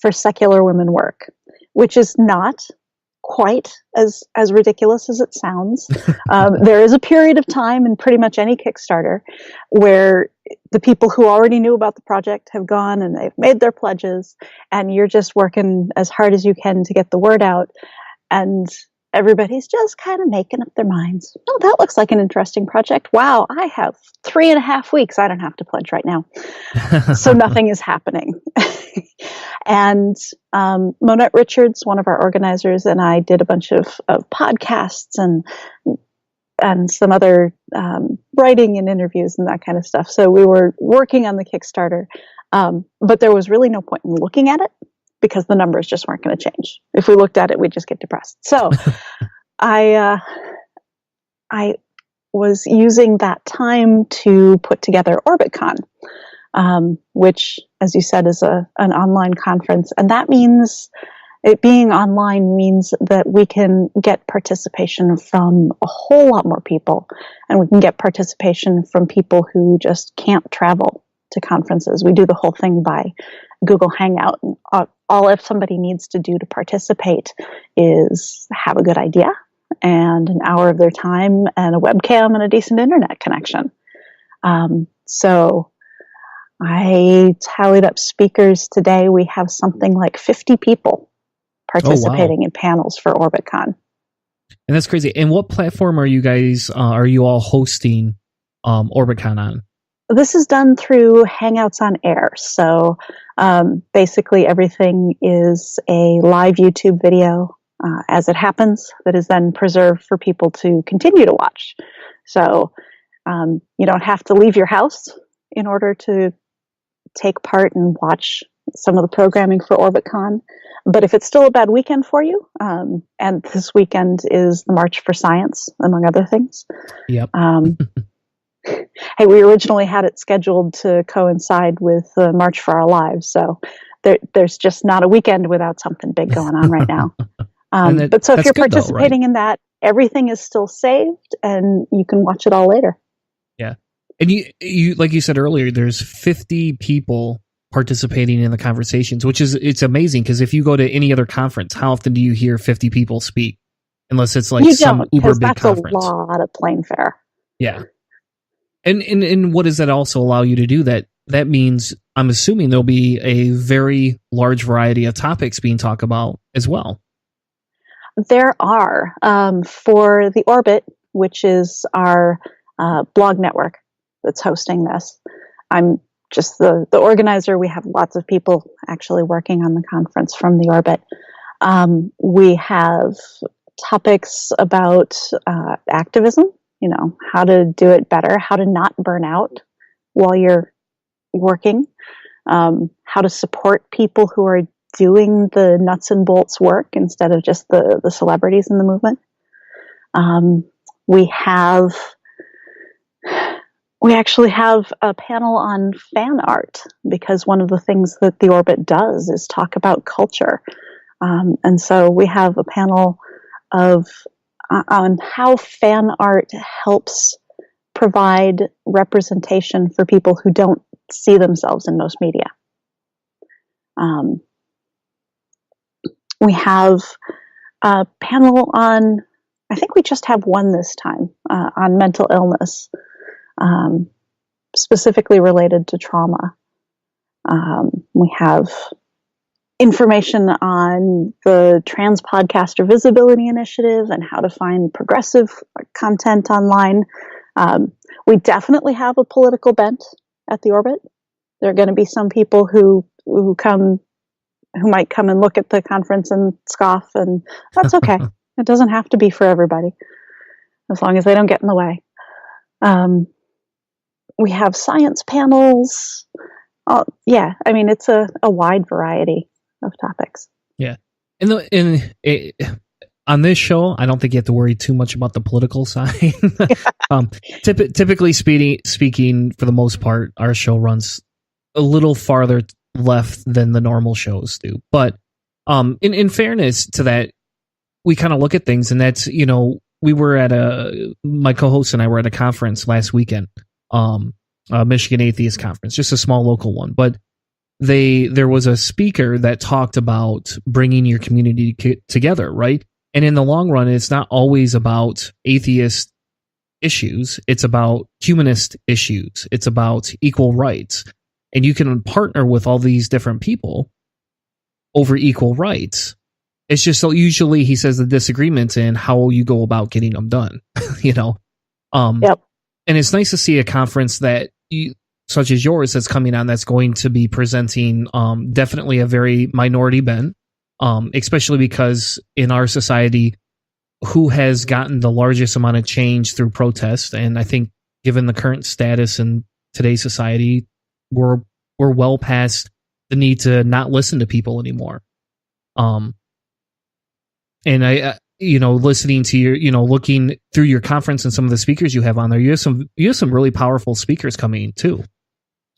for Secular Women Work, which is not quite as ridiculous as it sounds. There is a period of time in pretty much any Kickstarter where the people who already knew about the project have gone and they've made their pledges, and you're just working as hard as you can to get the word out, and everybody's just kind of making up their minds. Oh, that looks like an interesting project. Wow, I have 3.5 weeks. I don't have to pledge right now. So nothing is happening. And Monette Richards, one of our organizers, and I did a bunch of podcasts and some other writing and interviews and that kind of stuff. So we were working on the Kickstarter, but there was really no point in looking at it because the numbers just weren't going to change. If we looked at it, we'd just get depressed. So I was using that time to put together Orbitcon, which, as you said, is an online conference. And that means, it being online means that we can get participation from a whole lot more people. And we can get participation from people who just can't travel to conferences. We do the whole thing by Google Hangout. And all if somebody needs to do to participate is have a good idea and an hour of their time and a webcam and a decent internet connection. So I tallied up speakers today. We have something like 50 people participating in panels for Orbitcon. And that's crazy. And what platform are you guys, are you all hosting Orbitcon on? This is done through Hangouts on Air. So basically everything is a live YouTube video as it happens that is then preserved for people to continue to watch. So you don't have to leave your house in order to take part and watch some of the programming for Orbitcon. But if it's still a bad weekend for you, and this weekend is the March for Science, among other things. Yep. Hey, we originally had it scheduled to coincide with the March for Our Lives, so there's just not a weekend without something big going on right now. But so if you're participating in that, everything is still saved, and you can watch it all later. Yeah, and you like you said earlier, there's 50 people participating in the conversations, which is it's amazing because if you go to any other conference, how often do you hear 50 people speak? Unless it's like some uber big conference. That's a lot of plane fare. Yeah. And what does that also allow you to do? That means, I'm assuming there'll be a very large variety of topics being talked about as well. There are. For the Orbit, which is our blog network that's hosting this, I'm just the organizer. We have lots of people actually working on the conference from the Orbit. We have topics about activism, how to do it better, how to not burn out while you're working, how to support people who are doing the nuts and bolts work instead of just the celebrities in the movement. We actually have a panel on fan art because one of the things that the Orbit does is talk about culture. And so we have a panel on how fan art helps provide representation for people who don't see themselves in most media. We have a panel on, I think we just have one this time, on mental illness, specifically related to trauma. We have information on the Trans Podcaster Visibility Initiative and how to find progressive content online. We definitely have a political bent at the Orbit. There are going to be some people who might come and look at the conference and scoff, and that's okay. It doesn't have to be for everybody, as long as they don't get in the way. We have science panels. Yeah, I mean, it's a wide variety of topics. Yeah. On this show, I don't think you have to worry too much about the political side. Typically speaking, for the most part, our show runs a little farther left than the normal shows do. But in fairness to that, we kind of look at things, and that's, we were my co-host and I were at a conference last weekend, Michigan Atheist Conference, just a small local one. But there was a speaker that talked about bringing your community together, right? And in the long run, it's not always about atheist issues. It's about humanist issues. It's about equal rights. And you can partner with all these different people over equal rights. It's just so usually he says the disagreements in how you go about getting them done, you know? Yep. And it's nice to see a conference that such as yours that's coming on that's going to be presenting definitely a very minority bent, especially because in our society, who has gotten the largest amount of change through protest? And I think given the current status in today's society, we're well past the need to not listen to people anymore. And I, listening to your, looking through your conference and some of the speakers you have on there, you have some really powerful speakers coming in too.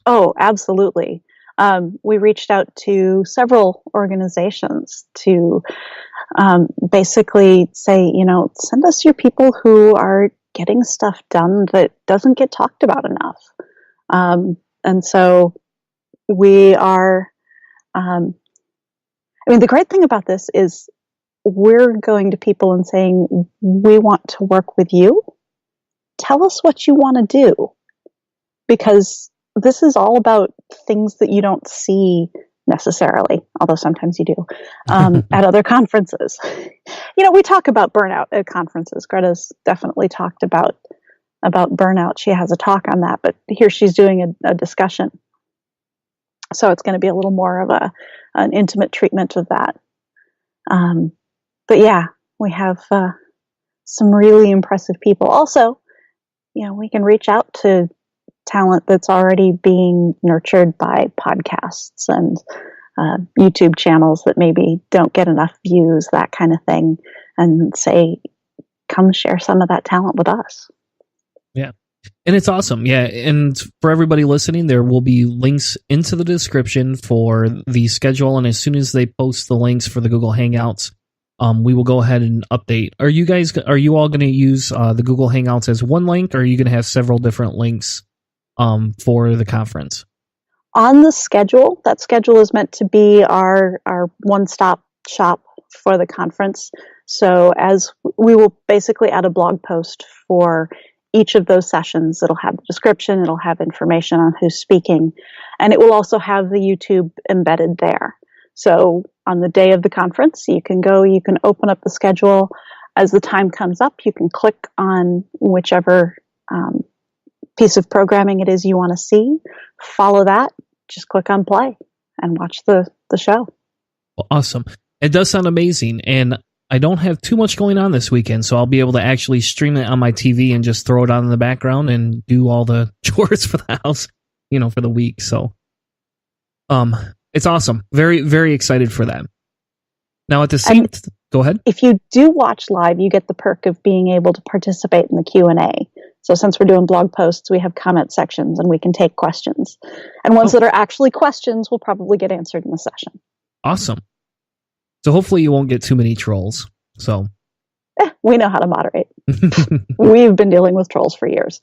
Oh, absolutely. We reached out to several organizations to basically say, send us your people who are getting stuff done that doesn't get talked about enough. And so we are, the great thing about this is we're going to people and saying, we want to work with you. Tell us what you want to do. Because this is all about things that you don't see necessarily, although sometimes you do, at other conferences. We talk about burnout at conferences. Greta's definitely talked about burnout. She has a talk on that, but here she's doing a discussion. So it's going to be a little more of an intimate treatment of that. But yeah, we have some really impressive people. Also, we can reach out to talent that's already being nurtured by podcasts and YouTube channels that maybe don't get enough views, that kind of thing, and say, come share some of that talent with us. Yeah. And it's awesome. Yeah. And for everybody listening, there will be links into the description for the schedule. And as soon as they post the links for the Google Hangouts, we will go ahead and update. Are you all going to use the Google Hangouts as one link, or are you going to have several different links for the conference? On the schedule, that schedule is meant to be our one-stop shop for the conference. So as we will basically add a blog post for each of those sessions. It'll have the description, it'll have information on who's speaking, and it will also have the YouTube embedded there. So on the day of the conference, you can open up the schedule. As the time comes up, you can click on whichever piece of programming it is you want to see, follow that, just click on play and watch the show. Well, awesome. It does sound amazing, and I don't have too much going on this weekend, so I'll be able to actually stream it on my TV and just throw it on in the background and do all the chores for the house, for the week. So, it's awesome. Very, very excited for that. Now, at the same, go ahead. If you do watch live, you get the perk of being able to participate in the Q&A. So since we're doing blog posts, we have comment sections and we can take questions. And ones that are actually questions will probably get answered in the session. Awesome. So hopefully you won't get too many trolls. So we know how to moderate. We've been dealing with trolls for years.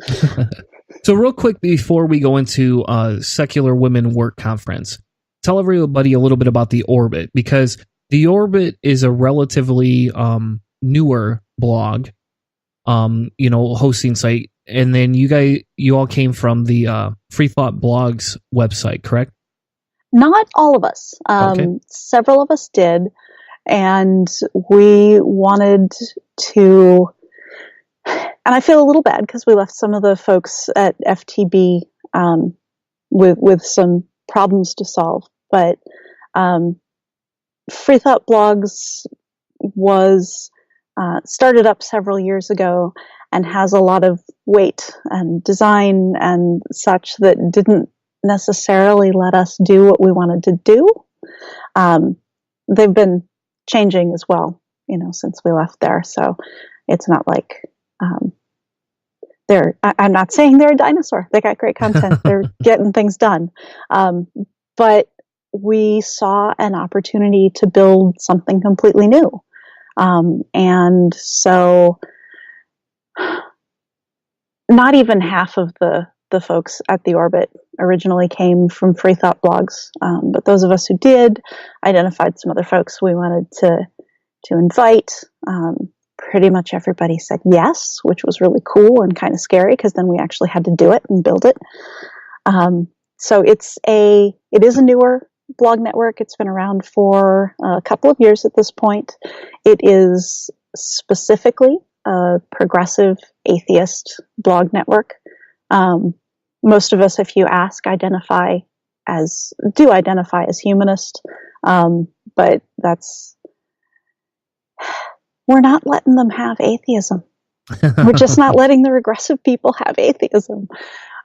So real quick, before we go into Secular Women Work Conference, tell everybody a little bit about the Orbit, because the Orbit is a relatively newer blog, hosting site. And then you all came from the Free Thought Blogs website, correct? Not all of us. Okay. Several of us did. And we wanted to, and I feel a little bad because we left some of the folks at FTB with some problems to solve. But Free Thought Blogs was started up several years ago and has a lot of weight and design and such that didn't necessarily let us do what we wanted to do. They've been changing as well, since we left there. So it's not like I'm not saying they're a dinosaur. They got great content. They're getting things done. But we saw an opportunity to build something completely new. And so not even half of the folks at the Orbit originally came from Free Thought Blogs. But those of us who did identified some other folks we wanted to to invite. Pretty much everybody said yes, which was really cool and kind of scary because then we actually had to do it and build it. So it is a newer blog network. It's been around for a couple of years at this point. It is specifically a progressive atheist blog network. Most of us, if you ask, identify as humanist, but we're not letting them have atheism. We're just not letting the regressive people have atheism.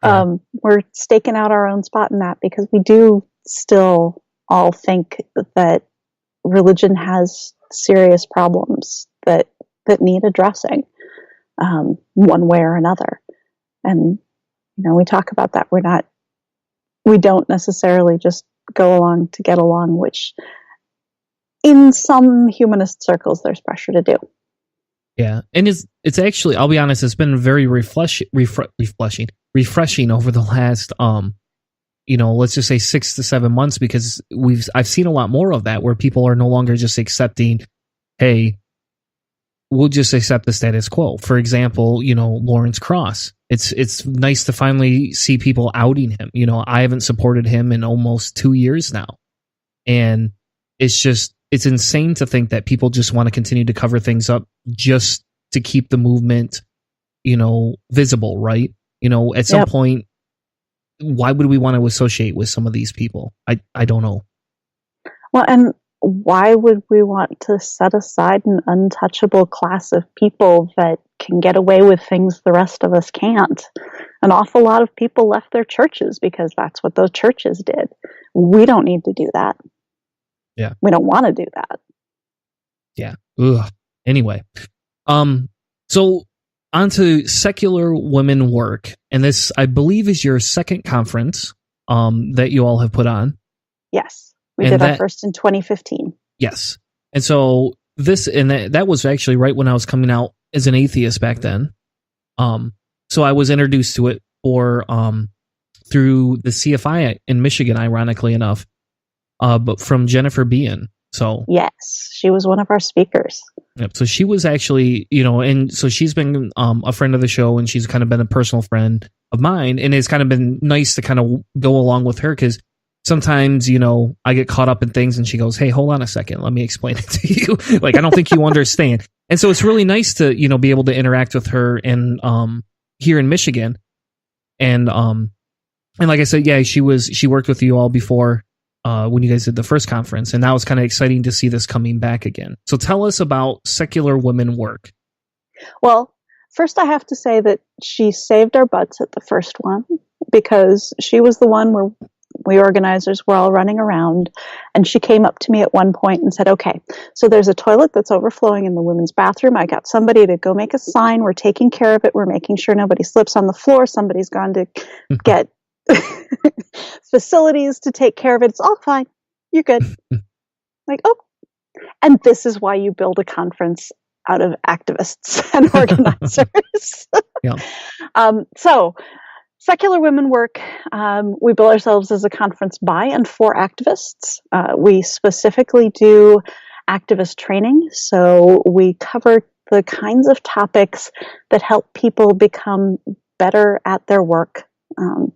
We're staking out our own spot in that because we do still all think that religion has serious problems that need addressing, one way or another. And, we talk about that. We don't necessarily just go along to get along, which in some humanist circles, there's pressure to do. Yeah. And it's actually, I'll be honest, it's been very refreshing over the last, let's just say 6 to 7 months, because I've seen a lot more of that where people are no longer just accepting, hey, we'll just accept the status quo. For example, Lawrence Cross. It's nice to finally see people outing him. I haven't supported him in almost 2 years now. And it's insane to think that people just want to continue to cover things up just to keep the movement, visible, right? At some point, why would we want to associate with some of these people? I don't know. Well, and why would we want to set aside an untouchable class of people that can get away with things the rest of us can't? An awful lot of people left their churches because that's what those churches did. We don't need to do that. Yeah. We don't want to do that. Yeah. Ugh. Anyway. So on to Secular Women Work. And this, I believe, is your second conference that you all have put on. Yes. We did our first in 2015. Yes. And so that was actually right when I was coming out as an atheist back then. So I was introduced to it through the CFI in Michigan, ironically enough, but from Jennifer Bean. So yes, she was one of our speakers. Yep. So she was actually, and so she's been a friend of the show, and she's kind of been a personal friend of mine, and it's kind of been nice to kind of go along with her because sometimes, I get caught up in things and she goes, hey, hold on a second. Let me explain it to you. Like, I don't think you understand. And so it's really nice to, be able to interact with her and here in Michigan. And like I said, yeah, she worked with you all before when you guys did the first conference. And now it's kind of exciting to see this coming back again. So tell us about Secular Women Work. Well, first I have to say that she saved our butts at the first one because she was the one where we organizers were all running around, and she came up to me at one point and said, okay, so there's a toilet that's overflowing in the women's bathroom. I got somebody to go make a sign. We're taking care of it. We're making sure nobody slips on the floor. Somebody's gone to get facilities to take care of it. It's all fine. You're good. Like, oh, and this is why you build a conference out of activists and organizers. Yeah. So Secular Women Work, we bill ourselves as a conference by and for activists. We specifically do activist training, so we cover the kinds of topics that help people become better at their work,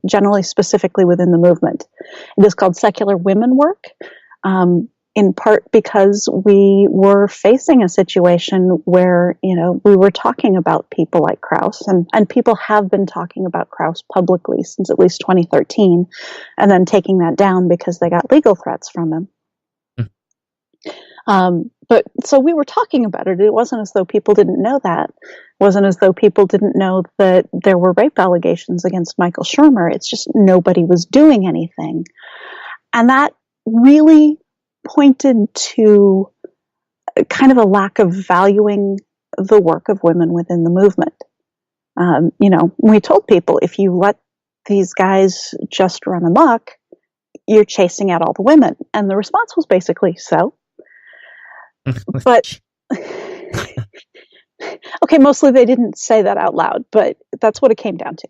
generally specifically within the movement. It is called Secular Women Work, in part because we were facing a situation where, we were talking about people like Krauss, and people have been talking about Krauss publicly since at least 2013, and then taking that down because they got legal threats from him. But so we were talking about it. It wasn't as though people didn't know that. It wasn't as though people didn't know that there were rape allegations against Michael Shermer. It's just nobody was doing anything. And that really pointed to kind of a lack of valuing the work of women within the movement. We told people, if you let these guys just run amok, you're chasing out all the women. And the response was basically, so? But, okay, mostly they didn't say that out loud, but that's what it came down to.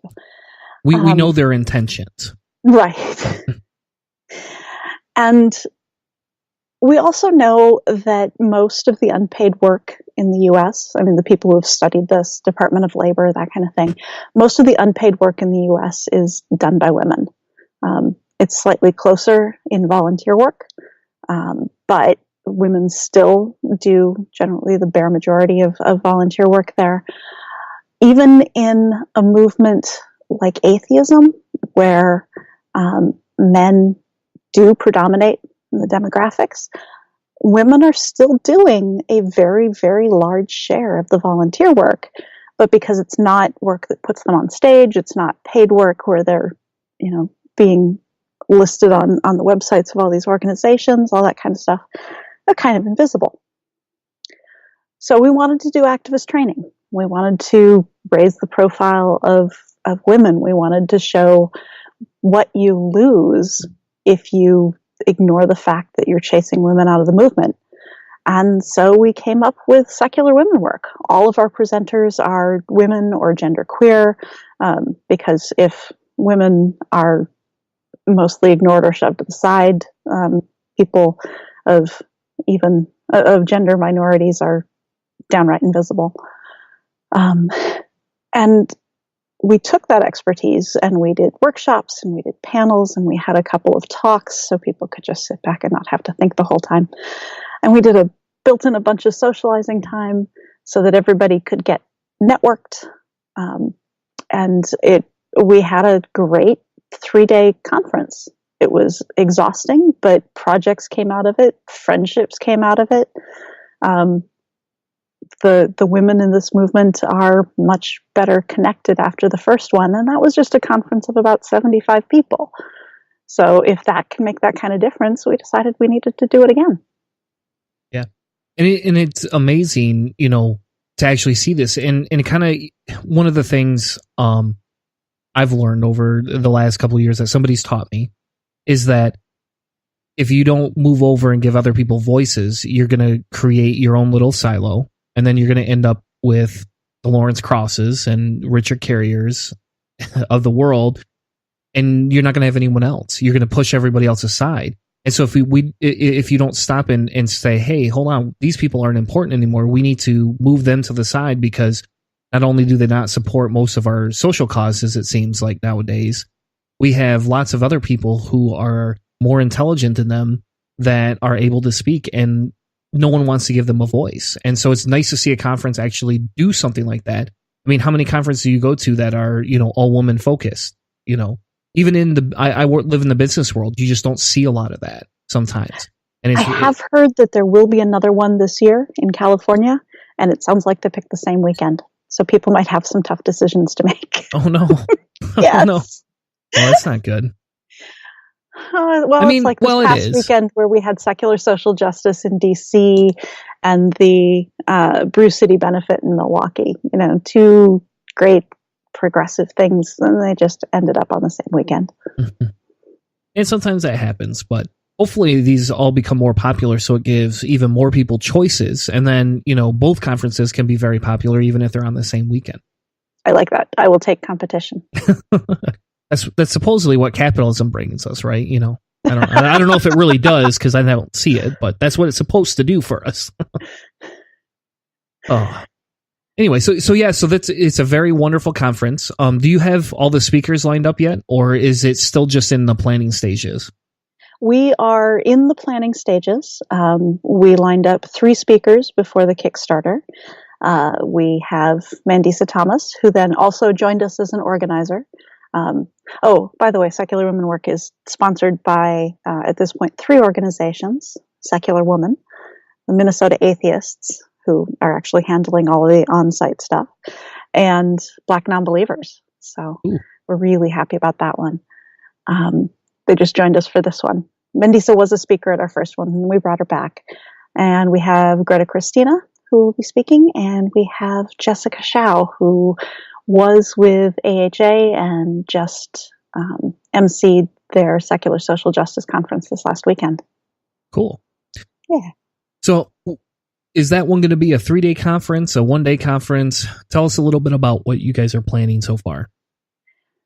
We know their intentions. Right. And We also know that most of the unpaid work in the U.S., I mean, the people who have studied this, Department of Labor, that kind of thing, most of the unpaid work in the U.S. is done by women. It's slightly closer in volunteer work, but women still do generally the bare majority of volunteer work there. Even in a movement like atheism, where men do predominate in the demographics, women are still doing a very, very large share of the volunteer work. But because it's not work that puts them on stage, it's not paid work where they're, being listed on the websites of all these organizations, all that kind of stuff, they're kind of invisible. So we wanted to do activist training. We wanted to raise the profile of women. We wanted to show what you lose if you ignore the fact that you're chasing women out of the movement. And so we came up with secular women work. All of our presenters are women or genderqueer, because if women are mostly ignored or shoved to the side, people of gender minorities are downright invisible. And we took that expertise and we did workshops and we did panels and we had a couple of talks so people could just sit back and not have to think the whole time. And we built in a bunch of socializing time so that everybody could get networked. And we had a great 3-day conference. It was exhausting, but projects came out of it. Friendships came out of it. The women in this movement are much better connected after the first one. And that was just a conference of about 75 people. So if that can make that kind of difference, we decided we needed to do it again. Yeah. And it's amazing, to actually see this. And kind of one of the things I've learned over the last couple of years that somebody's taught me is that if you don't move over and give other people voices, you're going to create your own little silo. And then you're going to end up with the Lawrence Crosses and Richard Carriers of the world. And you're not going to have anyone else. You're going to push everybody else aside. And so if you don't stop and say, hey, hold on, these people aren't important anymore. We need to move them to the side because not only do they not support most of our social causes, it seems like nowadays, we have lots of other people who are more intelligent than them that are able to speak, and no one wants to give them a voice. And so it's nice to see a conference actually do something like that. I mean, how many conferences do you go to that are, all woman focused? Even in I live in the business world, you just don't see a lot of that sometimes. And I have heard that there will be another one this year in California, and it sounds like they picked the same weekend. So people might have some tough decisions to make. Oh, no. Yes. Oh, no. Well, that's not good. It's like this past weekend where we had secular social justice in D.C. and the Brew City benefit in Milwaukee. Two great progressive things, and they just ended up on the same weekend. And sometimes that happens, but hopefully these all become more popular so it gives even more people choices. And then, both conferences can be very popular even if they're on the same weekend. I like that. I will take competition. That's supposedly what capitalism brings us, right? I don't know if it really does because I don't see it, but that's what it's supposed to do for us. Oh. Anyway, so it's a very wonderful conference. Do you have all the speakers lined up yet, or is it still just in the planning stages? We are in the planning stages. We lined up 3 speakers before the Kickstarter. We have Mandisa Thomas, who then also joined us as an organizer. By the way, Secular Women Work is sponsored by, at this point, 3 organizations: Secular Woman, the Minnesota Atheists, who are actually handling all of the on-site stuff, and Black Nonbelievers. So we're really happy about that one. They just joined us for this one. Mandisa was a speaker at our first one, and we brought her back. And we have Greta Christina, who will be speaking, and we have Jessica Shao, who was with AHA and just emceed their Secular Social Justice Conference this last weekend. Cool. Yeah. So is that one going to be a 3-day conference, a 1-day conference? Tell us a little bit about what you guys are planning so far.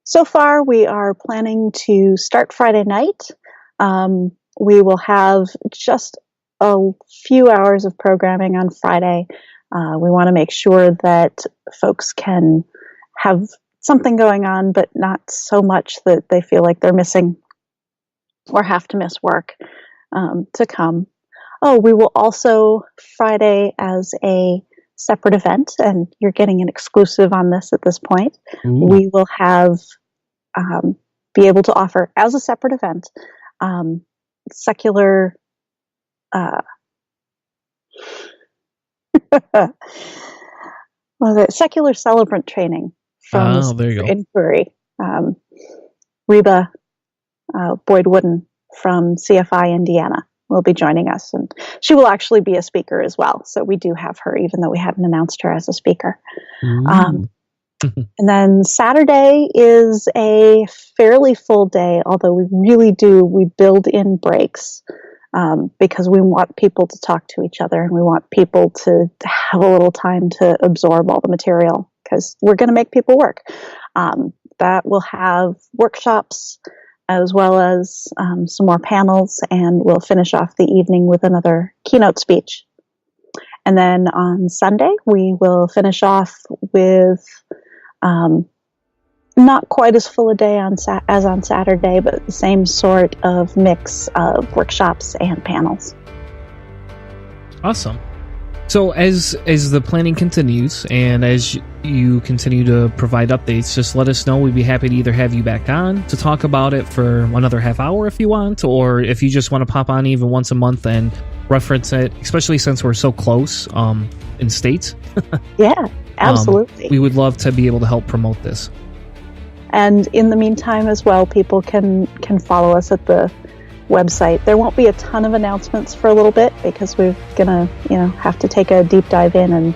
So far, we are planning to start Friday night. We will have just a few hours of programming on Friday. We want to make sure that folks can have something going on, but not so much that they feel like they're missing or have to miss work to come. Oh, we will also Friday as a separate event, and you're getting an exclusive on this at this point. Ooh. We will have be able to offer as a separate event secular secular celebrant training from the Inquiry. Reba Boyd Wooden from CFI Indiana will be joining us, and she will actually be a speaker as well. So we do have her, even though we haven't announced her as a speaker. And then Saturday is a fairly full day, although we build in breaks because we want people to talk to each other, and we want people to have a little time to absorb all the material, because we're going to make people work. That will have workshops as well as some more panels, and we'll finish off the evening with another keynote speech. And then on Sunday, we will finish off with not quite as full a day as on Saturday, but the same sort of mix of workshops and panels. Awesome. So as the planning continues, and as you continue to provide updates, just let us know. We'd be happy to either have you back on to talk about it for another half hour if you want, or if you just want to pop on even once a month and reference it, especially since we're so close in states. Yeah, absolutely. We would love to be able to help promote this. And in the meantime as well, people can follow us at the website. There won't be a ton of announcements for a little bit, because we're gonna have to take a deep dive in and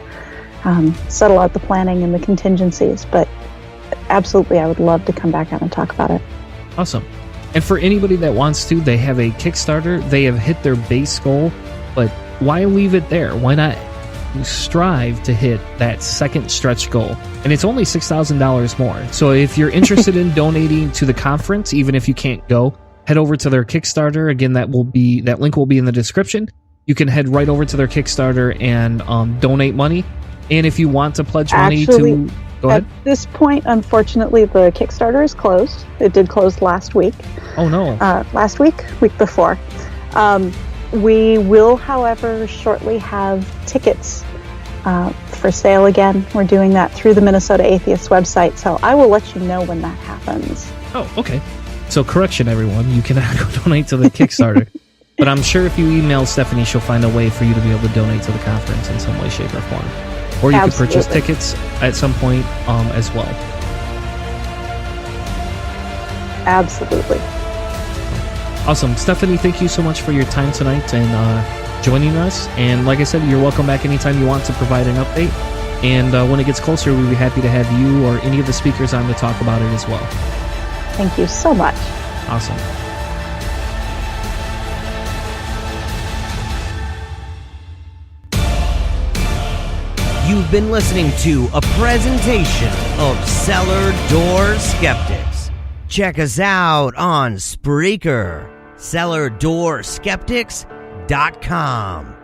settle out the planning and the contingencies. But absolutely, I would love to come back out and talk about it. Awesome. And for anybody that wants to, they have a Kickstarter. They have hit their base goal, but why leave it there? Why not strive to hit that second stretch goal? And it's only $6,000 more. So if you're interested in donating to the conference, even if you can't go, head over to their Kickstarter. Again, that link will be in the description. You can head right over to their Kickstarter and donate money. And if you want to pledge money to... Go ahead. At this point, unfortunately, the Kickstarter is closed. It did close last week. Oh, no. Last week before. We will, however, shortly have tickets for sale again. We're doing that through the Minnesota Atheist website, so I will let you know when that happens. Oh, okay. So correction, everyone. You cannot go donate to the Kickstarter. But I'm sure if you email Stephanie, she'll find a way for you to be able to donate to the conference in some way, shape, or form. Or you Absolutely. could purchase tickets at some point as well. Absolutely. Awesome. Stephanie, thank you so much for your time tonight and joining us. And like I said, you're welcome back anytime you want to provide an update. And when it gets closer, we'd be happy to have you or any of the speakers on to talk about it as well. Thank you so much. Awesome. You've been listening to a presentation of Cellar Door Skeptics. Check us out on Spreaker, cellardoorskeptics.com.